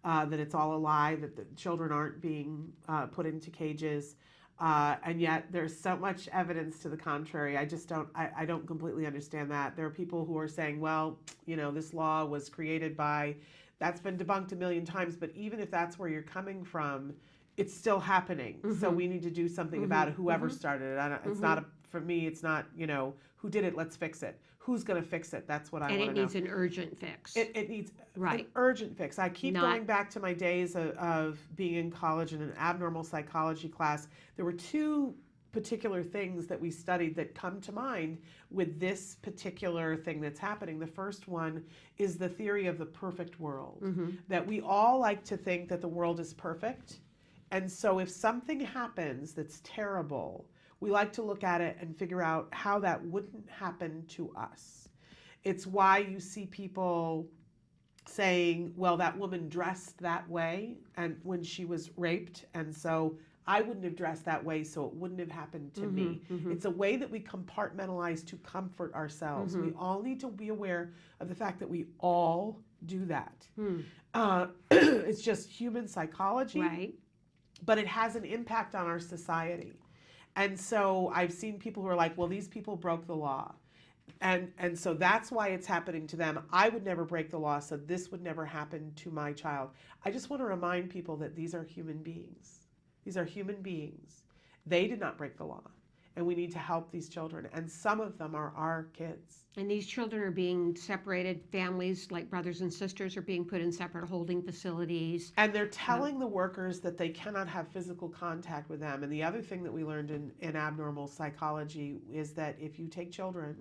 that it's all a lie, that the children aren't being put into cages. And yet there's so much evidence to the contrary. I don't completely understand that. There are people who are saying, well, this law was created that's been debunked a million times, but even if that's where you're coming from, it's still happening. So we need to do something about it, whoever started it. It's not, for me, it's not, who did it, let's fix it. Who's going to fix it? That's what I want to know. And it needs an urgent fix. It needs an urgent fix. I keep going back to my days of being in college in an abnormal psychology class. There were two particular things that we studied that come to mind with this particular thing that's happening. The first one is the theory of the perfect world, that we all like to think that the world is perfect. And so if something happens that's terrible, we like to look at it and figure out how that wouldn't happen to us. It's why you see people saying, well, that woman dressed that way and when she was raped, and so I wouldn't have dressed that way, so it wouldn't have happened to me. It's a way that we compartmentalize to comfort ourselves. We all need to be aware of the fact that we all do that. It's just human psychology. Right. But it has an impact on our society. And so I've seen people who are like, well, these people broke the law. And so that's why it's happening to them. I would never break the law, so this would never happen to my child. I just want to remind people that these are human beings. These are human beings. They did not break the law. And we need to help these children. And some of them are our kids. And these children are being separated. Families, like brothers and sisters, are being put in separate holding facilities. And they're telling the workers that they cannot have physical contact with them. And the other thing that we learned in abnormal psychology is that if you take children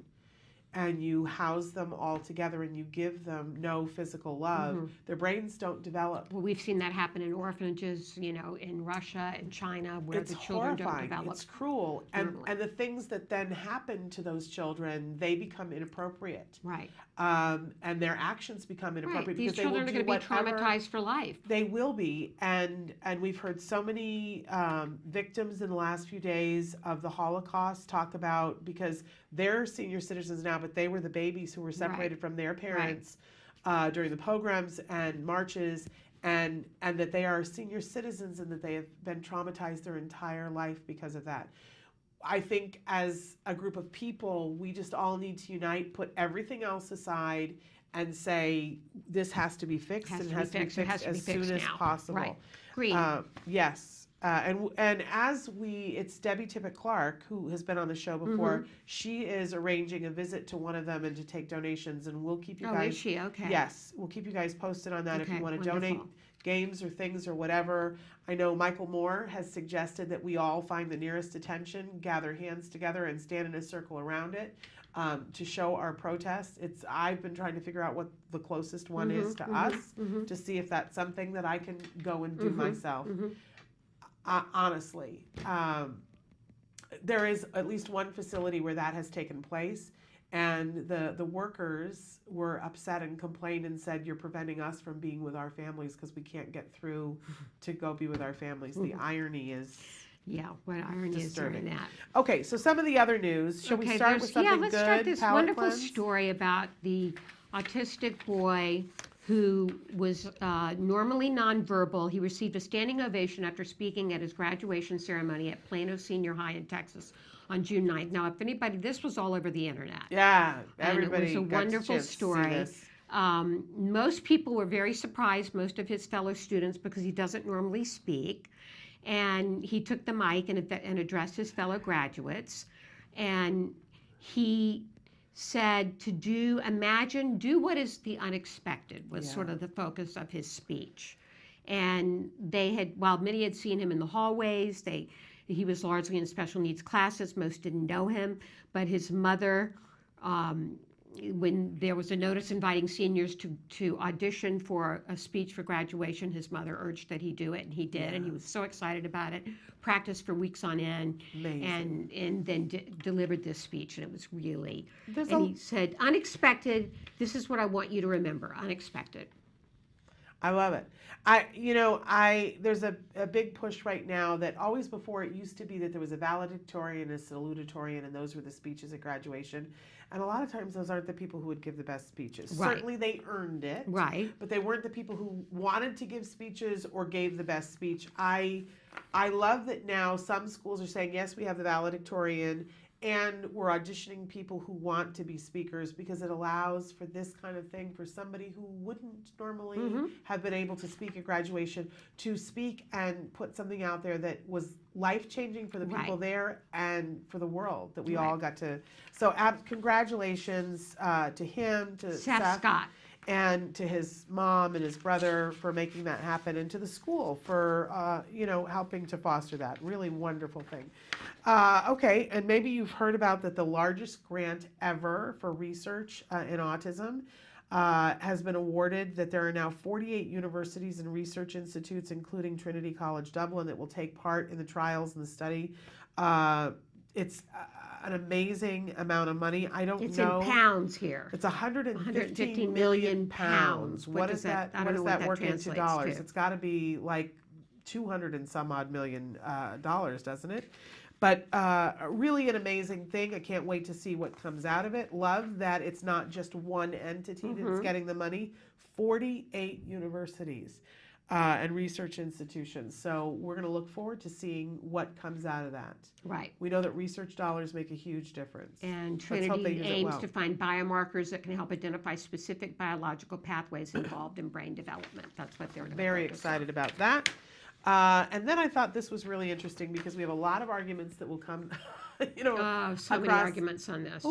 and you house them all together and you give them no physical love, their brains don't develop. Well, we've seen that happen in orphanages, in Russia and China, where It's the children horrifying. don't develop. It's cruel. And normally. the things that then happen to those children, they become inappropriate. Right. And their actions become inappropriate Right. because These they will children are do going to be whatever. traumatized for life. They will be, and we've heard so many victims in the last few days of the Holocaust talk about, because they're senior citizens now, but they were the babies who were separated from their parents during the pogroms and marches, and that they are senior citizens and that they have been traumatized their entire life because of that. I think as a group of people, we just all need to unite, put everything else aside, and say this has to be fixed, and it has to be fixed as soon as possible. Right. Agreed. Yes. And as it's Debbie Tippett-Clark, who has been on the show before. She is arranging a visit to one of them and to take donations, and we'll keep you guys. Oh, is she? Okay. Yes, we'll keep you guys posted on that if Okay, you want to wonderful. donate games or things or whatever. I know Michael Moore has suggested that we all find the nearest attention, gather hands together, and stand in a circle around it to show our protest. I've been trying to figure out what the closest one is to us to see if that's something that I can go and do myself. Honestly, there is at least one facility where that has taken place, And the workers were upset and complained and said, you're preventing us from being with our families because we can't get through to go be with our families. The irony is what irony disturbing. is there in that? Okay, so some of the other news. Shall we start with something good? Let's start this Palate wonderful cleanse? story about the autistic boy who was normally nonverbal. He received a standing ovation after speaking at his graduation ceremony at Plano Senior High in Texas on June 9th. Now, if anybody, this was all over the internet. Yeah, And everybody it was a got wonderful chance to see story. this. Most people were very surprised, most of his fellow students, because he doesn't normally speak. And he took the mic and addressed his fellow graduates. And he said to do what is the unexpected was sort of the focus of his speech. And while many had seen him in the hallways, he was largely in special needs classes. Most didn't know him, but his mother, when there was a notice inviting seniors to audition for a speech for graduation, his mother urged that he do it, and he did, and he was so excited about it, practiced for weeks on end, and then delivered this speech, and it was really, he said, unexpected, this is what I want you to remember, unexpected. I love it. There's a big push right now that always before it used to be that there was a valedictorian and a salutatorian, and those were the speeches at graduation. And a lot of times those aren't the people who would give the best speeches. Right. Certainly they earned it. Right. But they weren't the people who wanted to give speeches or gave the best speech. I love that now some schools are saying, yes, we have the valedictorian, and we're auditioning people who want to be speakers, because it allows for this kind of thing for somebody who wouldn't normally have been able to speak at graduation to speak and put something out there that was life-changing for the people there and for the world that we all got to. So congratulations to him, to Seth Scott, and to his mom and his brother for making that happen, and to the school for helping to foster that. Really wonderful thing. Okay, and maybe you've heard about that the largest grant ever for research in autism has been awarded, that there are now 48 universities and research institutes, including Trinity College Dublin, that will take part in the trials and the study. It's an amazing amount of money. I don't know. It's in pounds here. It's 115 million pounds. What does that work into dollars? It's got to be like 200 and some odd million dollars, doesn't it? But really an amazing thing. I can't wait to see what comes out of it. Love that it's not just one entity that's getting the money. 48 universities and research institutions. So we're going to look forward to seeing what comes out of that. Right. We know that research dollars make a huge difference. And Trinity aims to find biomarkers that can help identify specific biological pathways involved in brain development. That's what they're very excited about that. And then I thought this was really interesting because we have a lot of arguments that will come, so many arguments on this.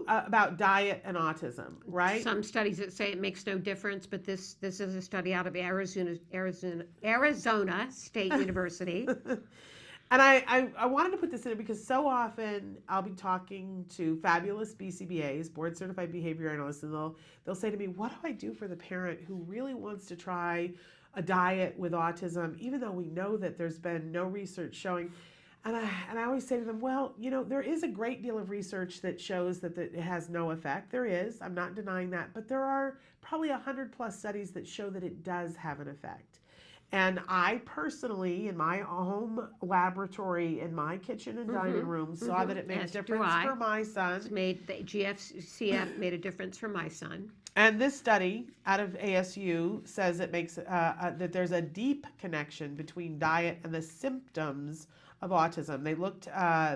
About diet and autism, right? Some studies that say it makes no difference, but this is a study out of Arizona State University. And I wanted to put this in because so often I'll be talking to fabulous BCBAs, board certified behavior analysts, and they'll say to me, what do I do for the parent who really wants to try a diet with autism, even though we know that there's been no research showing? And I always say to them, well, there is a great deal of research that shows that it has no effect. There is, I'm not denying that, but there are probably 100+ studies that show that it does have an effect. And I personally, in my home laboratory, in my kitchen and dining room, saw that it made a difference for my son. The GFCF made a difference for my son. And this study out of ASU says it makes that there's a deep connection between diet and the symptoms of autism.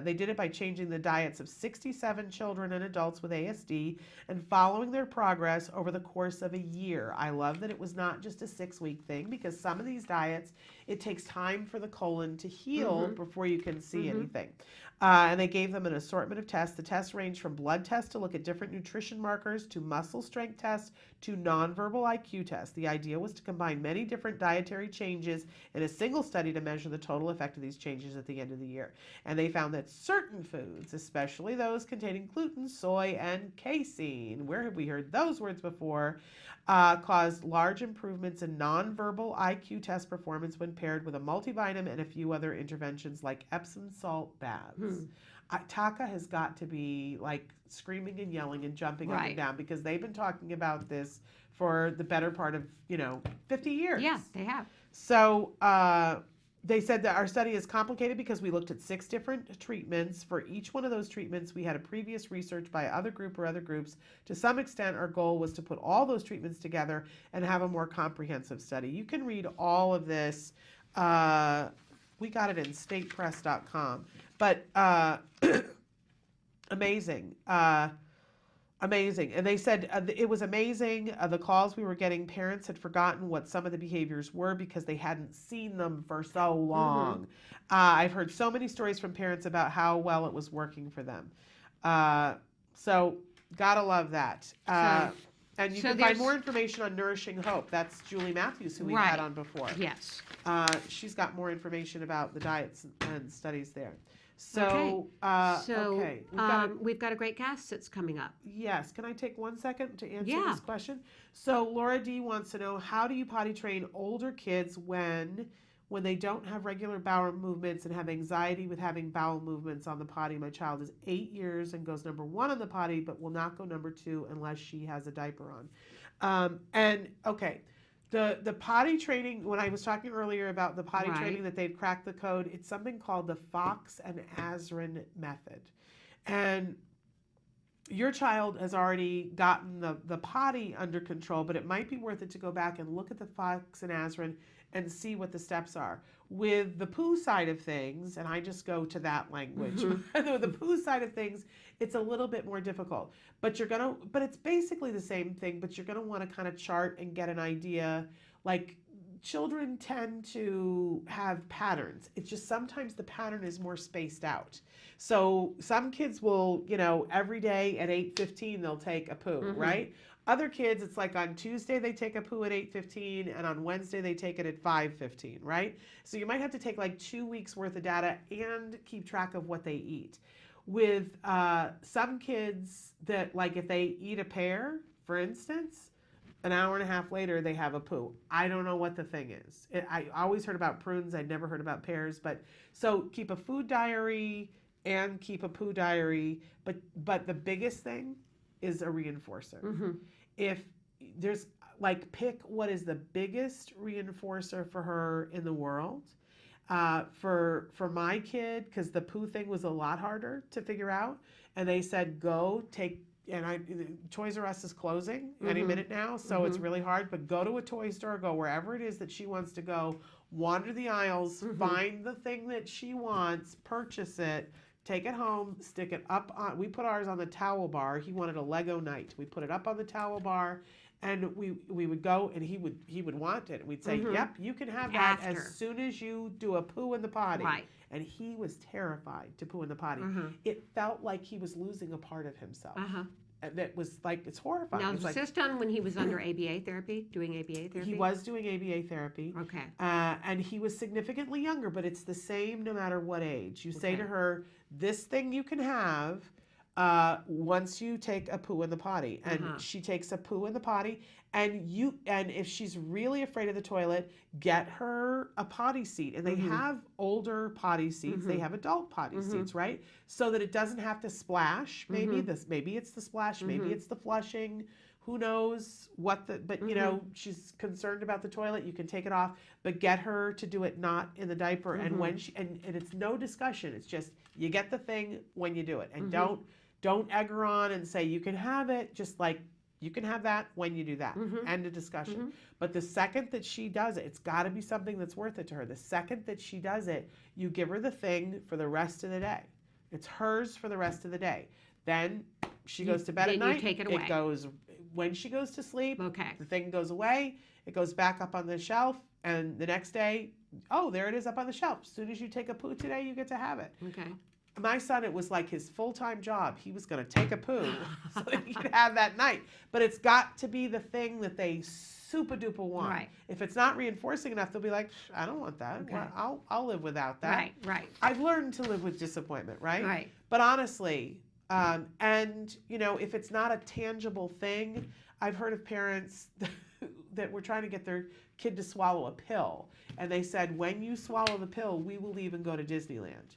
They did it by changing the diets of 67 children and adults with ASD and following their progress over the course of a year. I love that it was not just a 6-week thing, because some of these diets, it takes time for the colon to heal before you can see anything. And they gave them an assortment of tests. The tests range from blood tests to look at different nutrition markers, to muscle strength tests, to nonverbal IQ tests. The idea was to combine many different dietary changes in a single study to measure the total effect of these changes at the end of the year. And they found that certain foods, especially those containing gluten, soy, and casein, where have we heard those words before, caused large improvements in nonverbal IQ test performance when paired with a multivitamin and a few other interventions like Epsom salt baths. Taka has got to be like screaming and yelling and jumping up Right. and down because they've been talking about this for the better part of 50 years. Yeah, they have. So they said that our study is complicated because we looked at 6 different treatments. For each one of those treatments, we had a previous research by other group or other groups. To some extent, our goal was to put all those treatments together and have a more comprehensive study. You can read all of this. We got it in statepress.com. But amazing. Amazing. And they said it was amazing. The calls we were getting, parents had forgotten what some of the behaviors were because they hadn't seen them for so long. I've heard so many stories from parents about how well it was working for them. So gotta love that. And you can find more information on Nourishing Hope. That's Julie Matthews, who we've had on before. Yes. She's got more information about the diets and studies there. So, okay. We've got a great guest that's coming up. Yes. Can I take 1 second to answer Yeah. this question? So Laura D wants to know, how do you potty train older kids when they don't have regular bowel movements and have anxiety with having bowel movements on the potty? My child is 8 years and goes number 1 on the potty, but will not go number 2 unless she has a diaper on. The potty training, when I was talking earlier about the potty training that they've cracked the code, it's something called the Fox and Azrin method. And your child has already gotten the potty under control, but it might be worth it to go back and look at the Fox and Azrin and see what the steps are. With the poo side of things, and I just go to that language, with the poo side of things, it's a little bit more difficult. But it's basically the same thing, but you're gonna wanna kind of chart and get an idea. Like, children tend to have patterns. It's just sometimes the pattern is more spaced out. So some kids will, every day at 8:15 they'll take a poo, right? Other kids, it's like on Tuesday they take a poo at 8:15 and on Wednesday they take it at 5:15, right? So you might have to take like 2 weeks worth of data and keep track of what they eat. With some kids that, like, if they eat a pear, for instance, an hour and a half later they have a poo. I don't know what the thing is. I always heard about prunes. I'd never heard about pears. But so keep a food diary and keep a poo diary. But the biggest thing is a reinforcer. If there's, like, pick what is the biggest reinforcer for her in the world. For my kid, because the poo thing was a lot harder to figure out, and they said Toys R Us is closing any minute now, so it's really hard, but go to a toy store, go wherever it is that she wants to go, wander the aisles, find the thing that she wants, purchase it, take it home, stick it up on, we put ours on the towel bar. He wanted a Lego night. We put it up on the towel bar, and we would go, and he would want it. We'd say, yep, you can have that as soon as you do a poo in the potty. Right. And he was terrified to poo in the potty. It felt like he was losing a part of himself. And that was like, it's horrifying. Now, it's was this done when he was under ABA therapy, doing ABA therapy? He was doing ABA therapy. Okay. And he was significantly younger, but it's the same no matter what age. You say to her, this thing you can have once you take a poo in the potty. And she takes a poo in the potty. And if she's really afraid of the toilet, get her a potty seat. And they have older potty seats. They have adult potty seats, right? So that it doesn't have to splash. Maybe it's the splash. Maybe it's the flushing. Who knows but she's concerned about the toilet. You can take it off, but get her to do it not in the diaper. And when and it's no discussion. It's just, you get the thing when you do it. And don't egg her on and say, you can have it. Just like, you can have that when you do that. End of discussion. But the second that she does it, it's got to be something that's worth it to her. The second that she does it, you give her the thing for the rest of the day. It's hers for the rest of the day. Then she goes to bed at night. You take it away. It goes, when she goes to sleep, okay. The thing goes away. It goes back up on the shelf. And the next day, oh, there it is up on the shelf. As soon as you take a poo today, you get to have it. Okay. My son, it was like his full-time job. He was going to take a poo so that he could have that night. But it's got to be the thing that they super duper want. Right. If it's not reinforcing enough, they'll be like, I don't want that. Okay. Well, I'll live without that. Right. I've learned to live with disappointment, right? Right. But honestly, if it's not a tangible thing, I've heard of parents that were trying to get their kid to swallow a pill. And they said, when you swallow the pill, we will leave and go to Disneyland.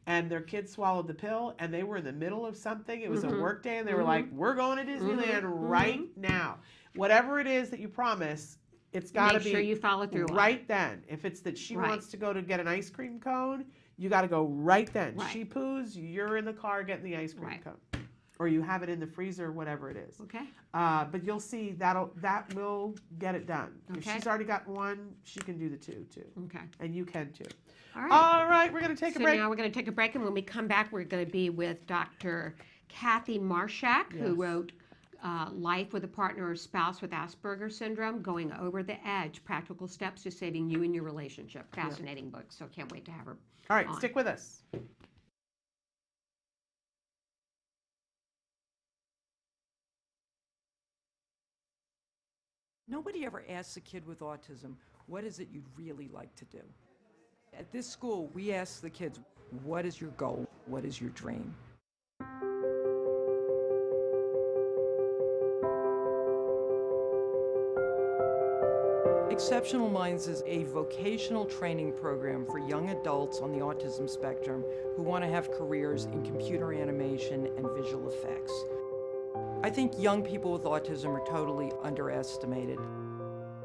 and their kid swallowed the pill and they were in the middle of something. It was a Mhm. work day and they were Mhm. like, we're going to Disneyland right now. Whatever it is that you promise, it's got to Make be sure you follow through on it. right then. If it's that she Right. wants to go to get an ice cream cone, you got to go right then. Right. She poos, you're in the car getting the ice cream Right. cone. Or you have it in the freezer, whatever it is. Okay. But you'll see that will get it done. If Okay. she's already got one, she can do the two too. Okay. And you can too. All right. All right, we're going to take a So break. now we're going to take a break, and when we come back, we're going to be with Dr. Kathy Marshak, who Yes. wrote Life with a Partner or Spouse with Asperger's Syndrome, Going Over the Edge, Practical Steps to Saving You and Your Relationship. Fascinating book, so can't wait to have her All right, on. stick with us. Nobody ever asks a kid with autism, what is it you'd really like to do? At this school, we ask the kids, what is your goal? What is your dream? Exceptional Minds is a vocational training program for young adults on the autism spectrum who want to have careers in computer animation and visual effects. I think young people with autism are totally underestimated.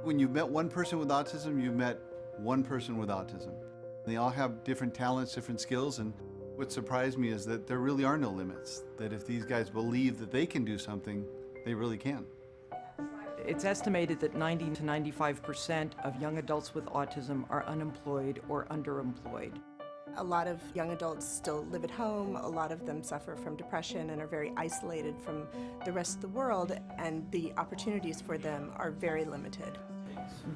When you've met one person with autism, you've met one person with autism. They all have different talents, different skills, and what surprised me is that there really are no limits, that if these guys believe that they can do something, they really can. It's estimated that 90 to 95% of young adults with autism are unemployed or underemployed. A lot of young adults still live at home. A lot of them suffer from depression and are very isolated from the rest of the world, and the opportunities for them are very limited.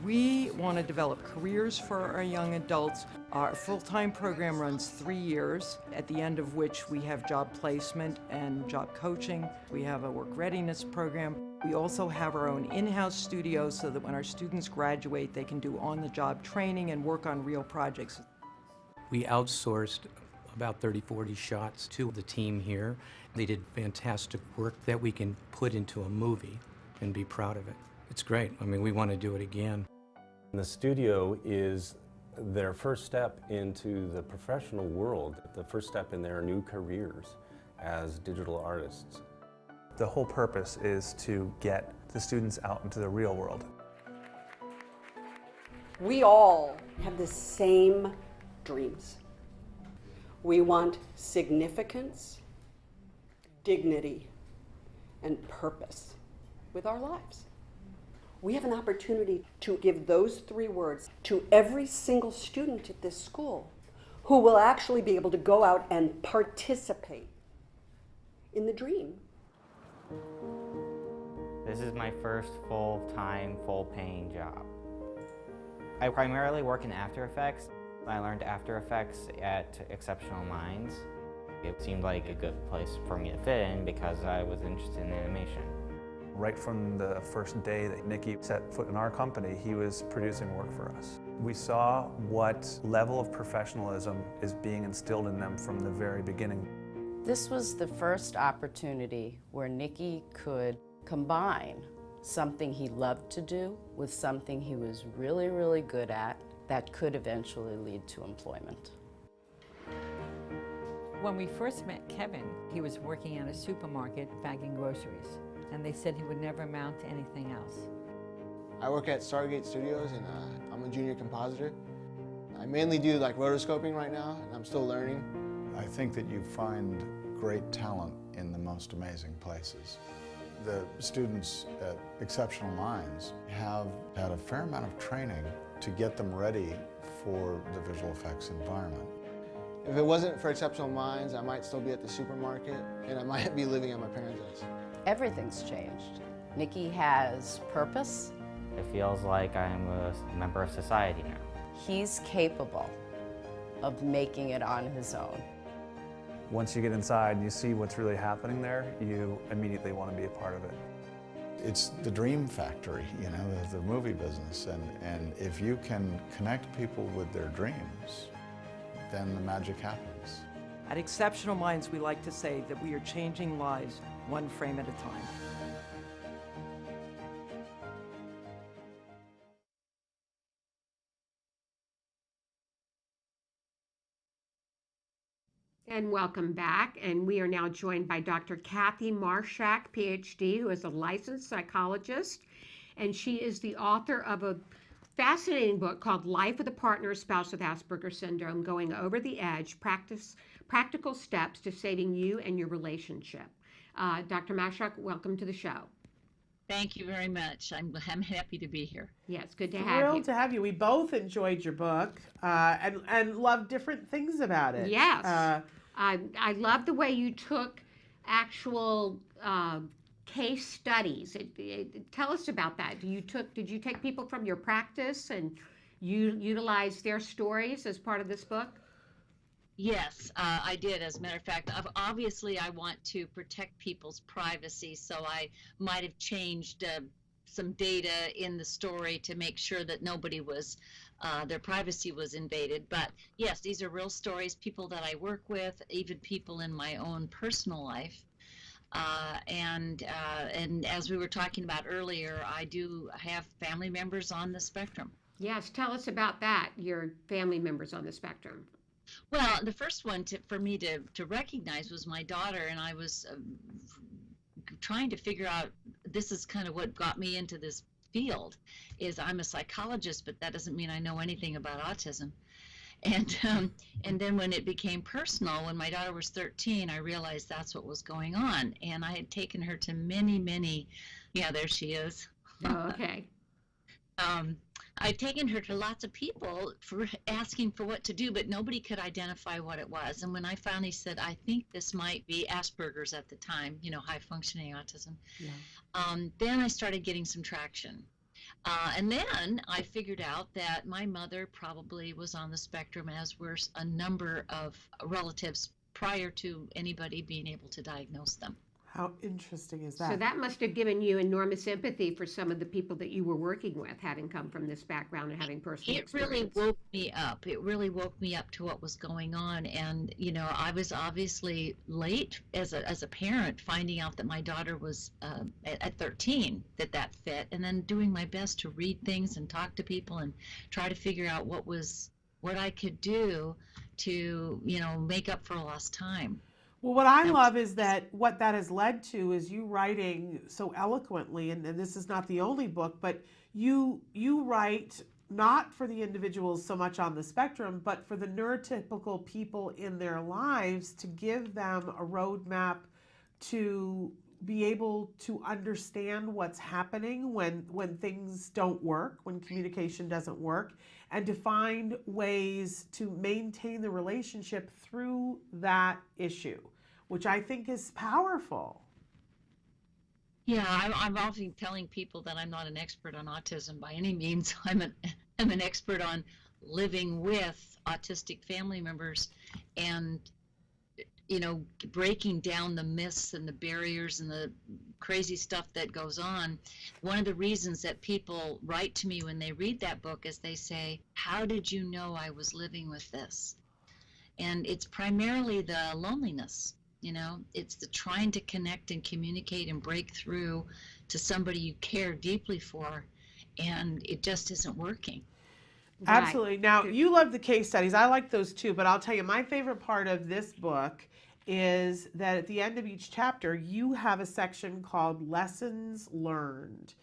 We want to develop careers for our young adults. Our full-time program runs 3 years, at the end of which we have job placement and job coaching. We have a work readiness program. We also have our own in-house studio so that when our students graduate, they can do on-the-job training and work on real projects. We outsourced about 30, 40 shots to the team here. They did fantastic work that we can put into a movie and be proud of it. It's great. I mean, we want to do it again. The studio is their first step into the professional world, the first step in their new careers as digital artists. The whole purpose is to get the students out into the real world. We all have the same dreams. We want significance, dignity, and purpose with our lives. We have an opportunity to give those 3 words to every single student at this school who will actually be able to go out and participate in the dream. This is my first full-time, full-paying job. I primarily work in After Effects. I learned After Effects at Exceptional Minds. It seemed like a good place for me to fit in because I was interested in animation. Right from the first day that Nicky set foot in our company, he was producing work for us. We saw what level of professionalism is being instilled in them from the very beginning. This was the first opportunity where Nicky could combine something he loved to do with something he was really, really good at that could eventually lead to employment. When we first met Kevin, he was working at a supermarket bagging groceries, and they said he would never amount to anything else. I work at Stargate Studios, and I'm a junior compositor. I mainly do like rotoscoping right now, and I'm still learning. I think that you find great talent in the most amazing places. The students at Exceptional Minds have had a fair amount of training to get them ready for the visual effects environment. If it wasn't for Exceptional Minds, I might still be at the supermarket, and I might be living at my parents' house. Everything's changed. Nicky has purpose. It feels like I'm a member of society now. He's capable of making it on his own. Once you get inside and you see what's really happening there, you immediately want to be a part of it. It's the dream factory, you know, the movie business, and if you can connect people with their dreams, then the magic happens. At Exceptional Minds, we like to say that we are changing lives one frame at a time. And welcome back. And we are now joined by Dr. Kathy Marshak, PhD, who is a licensed psychologist. And she is the author of a fascinating book called Life with a Partner or Spouse with Asperger's Syndrome, Going Over the Edge, Practical Steps to Saving You and Your Relationship. Dr. Marshak, welcome to the show. Thank you very much. I'm happy to be here. Yeah, it's good to have you. Thrilled to have you. We both enjoyed your book and loved different things about it. Yes. I love the way you took actual case studies. Tell us about that. Did you take people from your practice and you utilize their stories as part of this book? Yes, I did. As a matter of fact, obviously I want to protect people's privacy, so I might have changed some data in the story to make sure that nobody was, their privacy was invaded. But yes, these are real stories, people that I work with, even people in my own personal life. And as we were talking about earlier, I do have family members on the spectrum. Yes, tell us about that, your family members on the spectrum. Well, the first one for me to recognize was my daughter, and I was trying to figure out, this is kind of what got me into this field, is I'm a psychologist, but that doesn't mean I know anything about autism. And then when it became personal, when my daughter was 13, I realized that's what was going on. And I had taken her to many, yeah, there she is. Oh, okay. I'd taken her to lots of people for asking for what to do, but nobody could identify what it was. And when I finally said, I think this might be Asperger's at the time, high functioning autism, then I started getting some traction. And then I figured out that my mother probably was on the spectrum, as were a number of relatives prior to anybody being able to diagnose them. How interesting is that? So that must have given you enormous empathy for some of the people that you were working with, having come from this background and having personal experience. It really woke me up. It really woke me up to what was going on. And, I was obviously late as a parent, finding out that my daughter was at 13, that fit, and then doing my best to read things and talk to people and try to figure out what I could do to, make up for lost time. Well, what I love is that what that has led to is you writing so eloquently, and this is not the only book, but you write not for the individuals so much on the spectrum, but for the neurotypical people in their lives, to give them a roadmap to be able to understand what's happening when things don't work, when communication doesn't work, and to find ways to maintain the relationship through that issue, which I think is powerful. Yeah, I'm often telling people that I'm not an expert on autism by any means. I'm an expert on living with autistic family members and, breaking down the myths and the barriers and the crazy stuff that goes on. One of the reasons that people write to me when they read that book is they say, how did you know I was living with this? And it's primarily the loneliness. It's the trying to connect and communicate and break through to somebody you care deeply for, and it just isn't working. Absolutely. Now, you love the case studies. I like those too, but I'll tell you, my favorite part of this book is that at the end of each chapter, you have a section called Lessons Learned.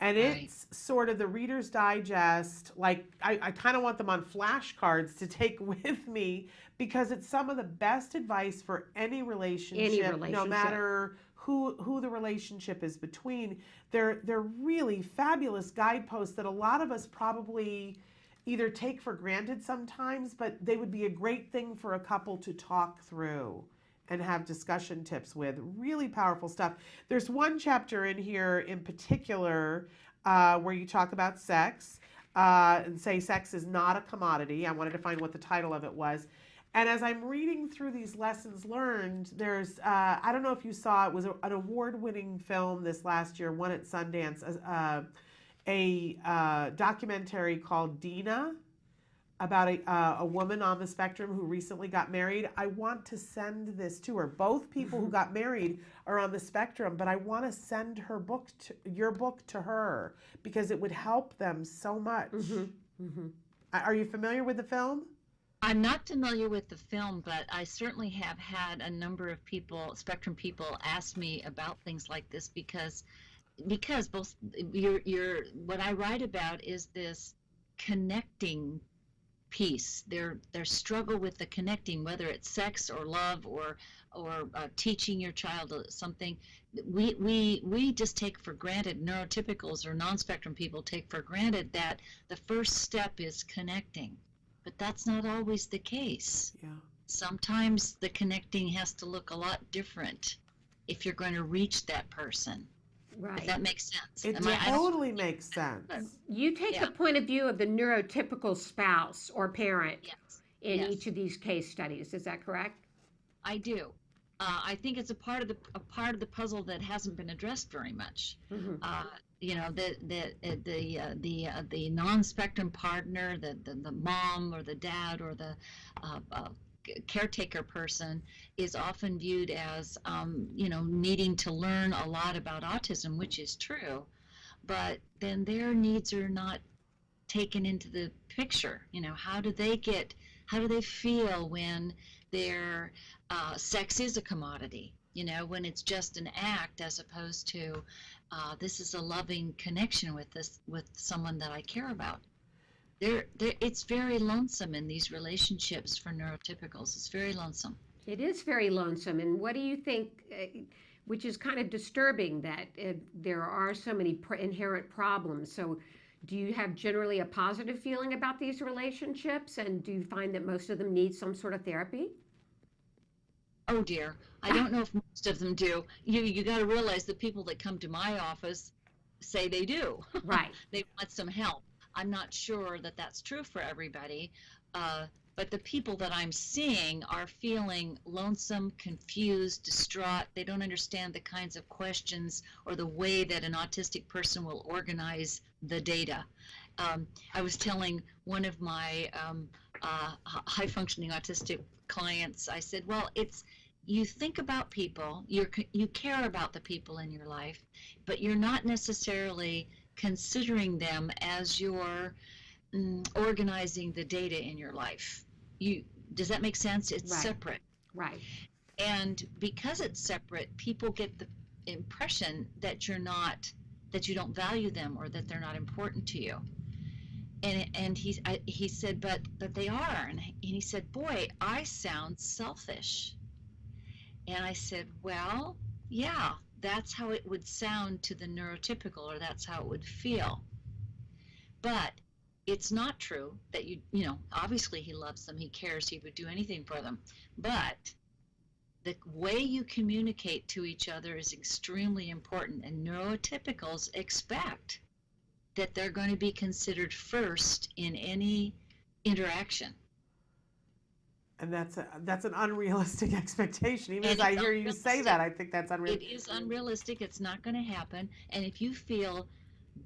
And it's sort of the Reader's Digest, like I kind of want them on flashcards to take with me, because it's some of the best advice for any relationship. No matter who the relationship is between. They're really fabulous guideposts that a lot of us probably either take for granted sometimes, but they would be a great thing for a couple to talk through and have discussion tips with. Really powerful stuff. There's one chapter in here in particular where you talk about sex and say sex is not a commodity. I wanted to find what the title of it was. And as I'm reading through these lessons learned, there's, I don't know if you saw, it was an award-winning film this last year, won at Sundance, a documentary called Dina, about a woman on the spectrum who recently got married. I want to send this to her. Both people who got married are on the spectrum, but I want to send your book to her, because it would help them so much. Are you familiar with the film? I'm not familiar with the film, but I certainly have had a number of people, spectrum people, ask me about things like this because both your what I write about is this connecting piece, their struggle with the connecting, whether it's sex or love or teaching your child something. We just take for granted, neurotypicals or non-spectrum people take for granted that the first step is connecting, but that's not always the case. Yeah. Sometimes the connecting has to look a lot different if you're going to reach that person. Right. If that makes sense. It totally makes sense. You take the point of view of the neurotypical spouse or parent in Yes. each of these case studies. Is that correct? I do. I think it's a part of the puzzle that hasn't been addressed very much. You know, the non-spectrum partner, the mom or the dad or the caretaker person is often viewed as you know, needing to learn a lot about autism, which is true, but then their needs are not taken into the picture. You know, how do they feel when their sex is a commodity, you know, when it's just an act as opposed to this is a loving connection with someone that I care about. It's very lonesome in these relationships for neurotypicals. It's very lonesome. It is very lonesome. And what do you think, which is kind of disturbing that there are so many inherent problems. So do you have generally a positive feeling about these relationships? And do you find that most of them need some sort of therapy? Oh dear, I don't know if most of them do. You got to realize the people that come to my office say they do. Right. They want some help. I'm not sure that that's true for everybody, but the people that I'm seeing are feeling lonesome, confused, distraught. They don't understand the kinds of questions or the way that an autistic person will organize the data. I was telling one of my high-functioning autistic clients, I said, well, you think about people, you care about the people in your life, but you're not necessarily considering them as you're organizing the data in your life. Does that make sense? It's separate. Right. And because it's separate, people get the impression that you don't value them or that they're not important to you. And he said, but they are. And he said, boy, I sound selfish. And I said, well, yeah, that's how it would sound to the neurotypical, or that's how it would feel. But it's not true that you know, obviously he loves them, he cares, he would do anything for them. But the way you communicate to each other is extremely important, and neurotypicals expect that they're going to be considered first in any interaction. And that's an unrealistic expectation. Even as I hear you say that, I think that's unrealistic. It is unrealistic. It's not going to happen. And if you feel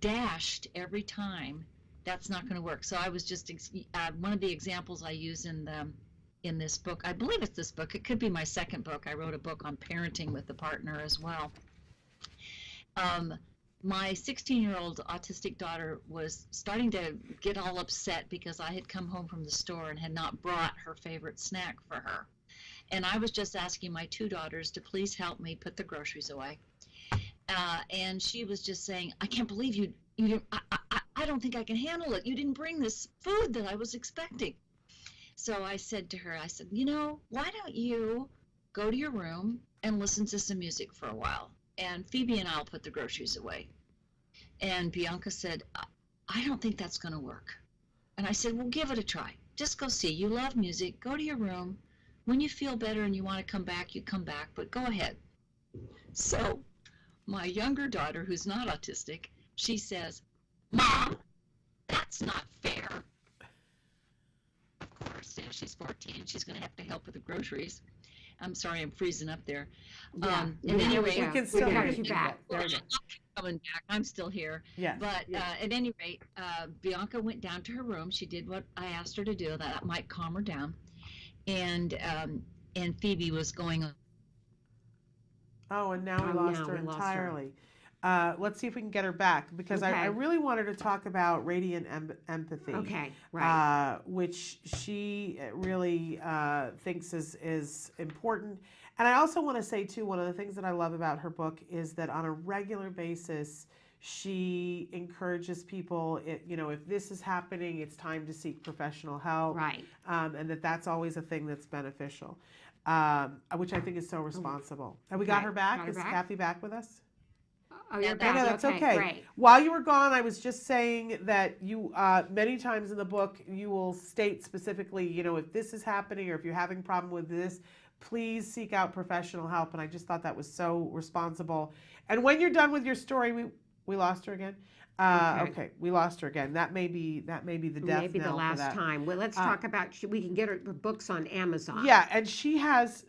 dashed every time, that's not going to work. So I was just one of the examples I use in this book. I believe it's this book. It could be my second book. I wrote a book on parenting with the partner as well. My 16-year-old autistic daughter was starting to get all upset because I had come home from the store and had not brought her favorite snack for her. And I was just asking my two daughters to please help me put the groceries away. And she was just saying, I can't believe you I don't think I can handle it. You didn't bring this food that I was expecting. So I said to her, you know, why don't you go to your room and listen to some music for a while? And Phoebe and I'll put the groceries away. And Bianca said, I don't think that's going to work. And I said, well, give it a try. Just go see. You love music. Go to your room. When you feel better and you want to come back, you come back, but go ahead. So my younger daughter, who's not autistic, she says, Mom, that's not fair. Of course, she's 14. She's going to have to help with the groceries. I'm sorry, I'm freezing up there. Yeah. At any rate, we can still hear you back. I'm coming back. I'm still here. Yes. But at any rate, Bianca went down to her room. She did what I asked her to do. That might calm her down. And Phoebe was going on. Oh, and now we lost her entirely. Let's see if we can get her back, because I Okay. really wanted to talk about radiant empathy. Okay, right. Which she really thinks is important. And I also want to say, too, one of the things that I love about her book is that on a regular basis, she encourages people, if this is happening, it's time to seek professional help. Right. And that's always a thing that's beneficial, which I think is so responsible. Have we got Okay. her back? Got her Is back? Kathy back with us? Oh, you're No, back. no, that's okay. okay. Great. While you were gone, I was just saying that you, many times in the book, you will state specifically, if this is happening or if you're having a problem with this, please seek out professional help. And I just thought that was so responsible. And when you're done with your story, we lost her again. Okay, we lost her again. That may be the death Maybe the knell for last that. time. Well, let's talk about, we can get her books on Amazon. Yeah, and she has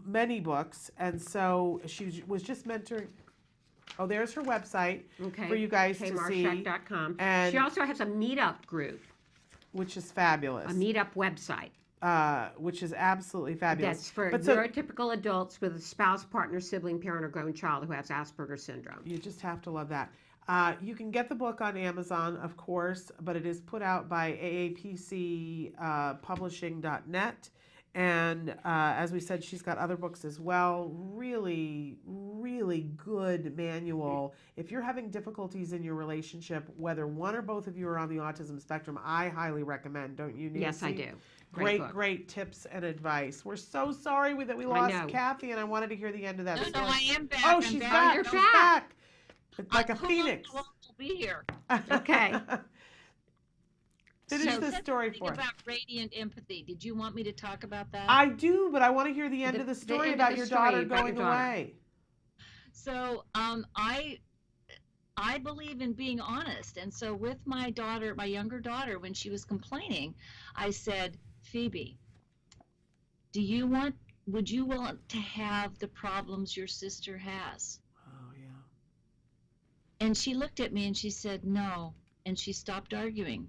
many books, and so she was just mentoring. Oh, there's her website for you guys to see. kmarshack.com. And She also has a meetup group, which is fabulous. a meetup website. Which is absolutely fabulous. That's for But so- neurotypical adults with a spouse, partner, sibling, parent, or grown child who has Asperger's syndrome. You just have to love that. You can get the book on Amazon, of course, but it is put out by aapcpublishing.net. And as we said, she's got other books as well. Really, really good manual. If you're having difficulties in your relationship, whether one or both of you are on the autism spectrum, I highly recommend. Don't you, Nancy? Yes, I do. Great tips and advice. We're so sorry that we I lost know. Kathy, and I wanted to hear the end of that story. No, I am back. Oh, I'm she's back. back. You're She's back. back. It's like a Hold on, phoenix. I'll be here. Okay. Finish So the that's story thing for us. about radiant empathy. Did you want me to talk about that? I do, but I want to hear the end The- of the the story end of about the your story daughter about your going daughter. away. So I believe in being honest, and so with my daughter, my younger daughter, when she was complaining, I said, Phoebe, would you want to have the problems your sister has? Oh yeah. And she looked at me and she said, no, and she stopped arguing.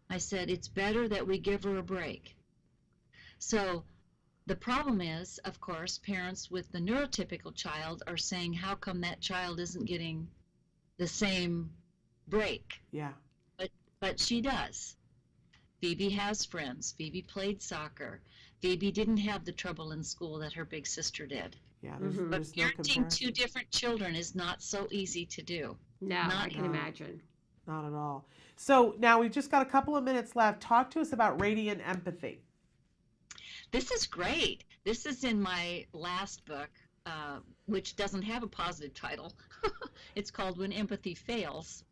I said, it's better that we give her a break. So the problem is, of course, parents with the neurotypical child are saying, how come that child isn't getting the same break? Yeah. But she does. Phoebe has friends. Phoebe played soccer. Phoebe didn't have the trouble in school that her big sister did. Yeah, Mhm. But there's no parenting comparison. two different children is not so easy to do. No, I Not can No. imagine. Not at all. So now we've just got a couple of minutes left. Talk to us about radiant empathy. This is great. This is in my last book, which doesn't have a positive title. It's called When Empathy Fails,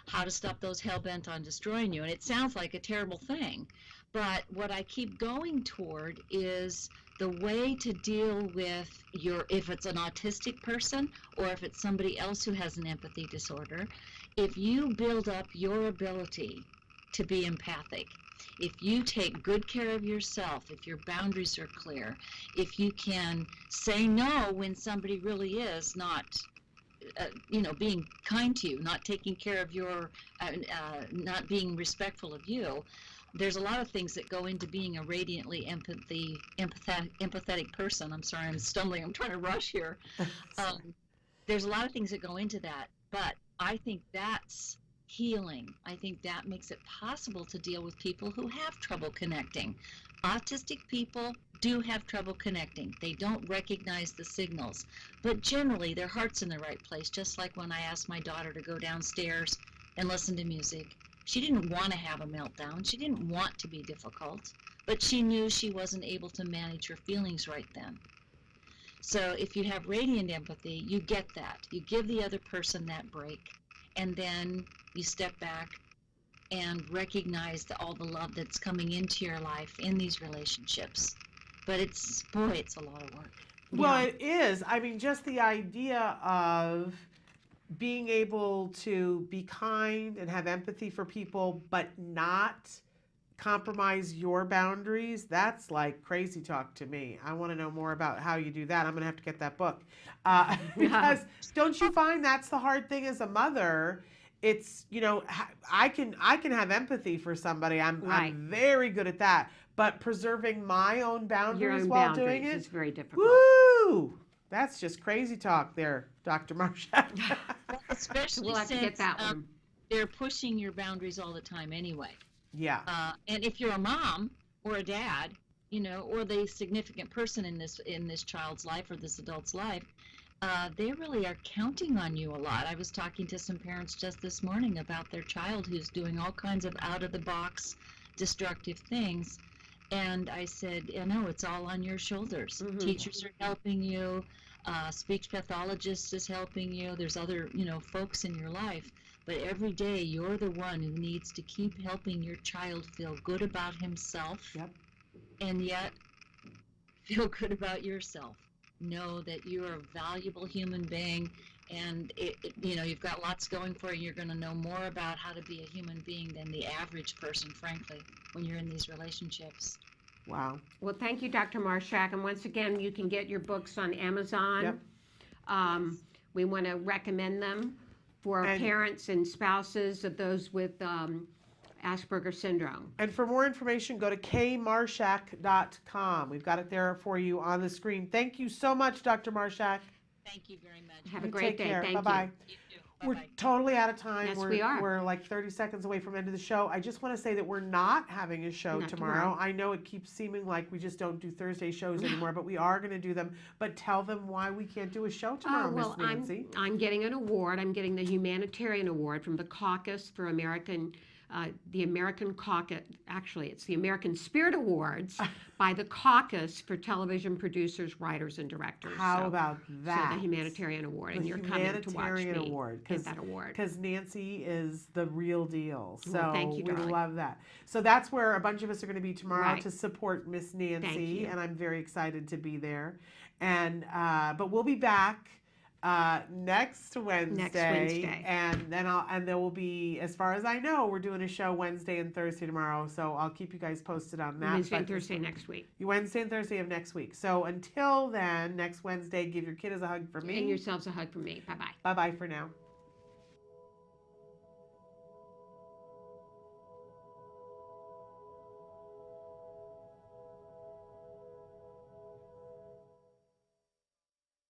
How to Stop Those Hell-Bent on Destroying You. And it sounds like a terrible thing. But what I keep going toward is the way to deal with if it's an autistic person or if it's somebody else who has an empathy disorder, if you build up your ability to be empathic, if you take good care of yourself, if your boundaries are clear, if you can say no when somebody really is not, being kind to you, not taking care of your, not being respectful of you, there's a lot of things that go into being a radiantly empathetic person. I'm sorry, I'm stumbling. I'm trying to rush here. There's a lot of things that go into that, but I think that's healing. I think that makes it possible to deal with people who have trouble connecting. Autistic people do have trouble connecting. They don't recognize the signals, but generally their heart's in the right place, just like when I asked my daughter to go downstairs and listen to music. She didn't want to have a meltdown. She didn't want to be difficult, but she knew she wasn't able to manage her feelings right then. So if you have radiant empathy, you get that. You give the other person that break, and then you step back and recognize all the love that's coming into your life in these relationships. But it's a lot of work. Well, it is. I mean, just the idea of being able to be kind and have empathy for people, but not compromise your boundaries, that's like crazy talk to me. I want to know more about how you do that. I'm going to have to get that book. Because don't you find that's the hard thing as a mother? It's, I can have empathy for somebody. I'm very good at that. But preserving my own boundaries Your own while boundaries doing it is very difficult. Woo! That's just crazy talk there, Dr. Marshak. Especially We'll have to get since that one. they're pushing your boundaries all the time anyway. Yeah. And if you're a mom or a dad, you know, or the significant person in this child's life or this adult's life, they really are counting on you a lot. I was talking to some parents just this morning about their child who's doing all kinds of out-of-the-box destructive things. And I said, you know, it's all on your shoulders. Mm-hmm. Teachers are helping you. Speech pathologist is helping you. There's other, you know, folks in your life. But every day you're the one who needs to keep helping your child feel good about himself. Yep. And yet feel good about yourself. Know that you're a valuable human being, and you know, you've got lots going for you. You're going to know more about how to be a human being than the average person, frankly, when you're in these relationships. Wow. Well, thank you, Dr. Marshak. And once again, you can get your books on Amazon. Yep. We want to recommend them for parents and spouses of those with Asperger's syndrome. And for more information, go to kmarshak.com. We've got it there for you on the screen. Thank you so much, Dr. Marshak. Thank you very much. Have a great day. Thank Bye-bye. You too. We're Bye-bye. totally out of time. Yes, we are. We're like 30 seconds away from end of the show. I just want to say that we're not having a show Not tomorrow. tomorrow. I know it keeps seeming like we just don't do Thursday shows anymore, but we are going to do them. But tell them why we can't do a show tomorrow, Well, Miss Nancy. I'm getting an award. I'm getting the Humanitarian Award from the Caucus for American, the American Caucus. Actually, it's the American Spirit Awards by the Caucus for Television Producers, Writers, and Directors. How about that? So the Humanitarian Award, The and you're coming to watch Humanitarian me Award, get that award. Because Nancy is the real deal. So Well, thank you, we darling. love that. So that's where a bunch of us are going to be tomorrow Right. to support Miss Thank Nancy, you. and I'm very excited to be there. And but we'll be back next Wednesday, and then there will be, as far as I know, we're doing a show Wednesday and Thursday tomorrow. So I'll keep you guys posted on that. Wednesday and But- Thursday next week. Wednesday and Thursday of next week. So until then, next Wednesday, give your kiddos a hug from me. And yourselves a hug from me. Bye-bye. Bye-bye for now.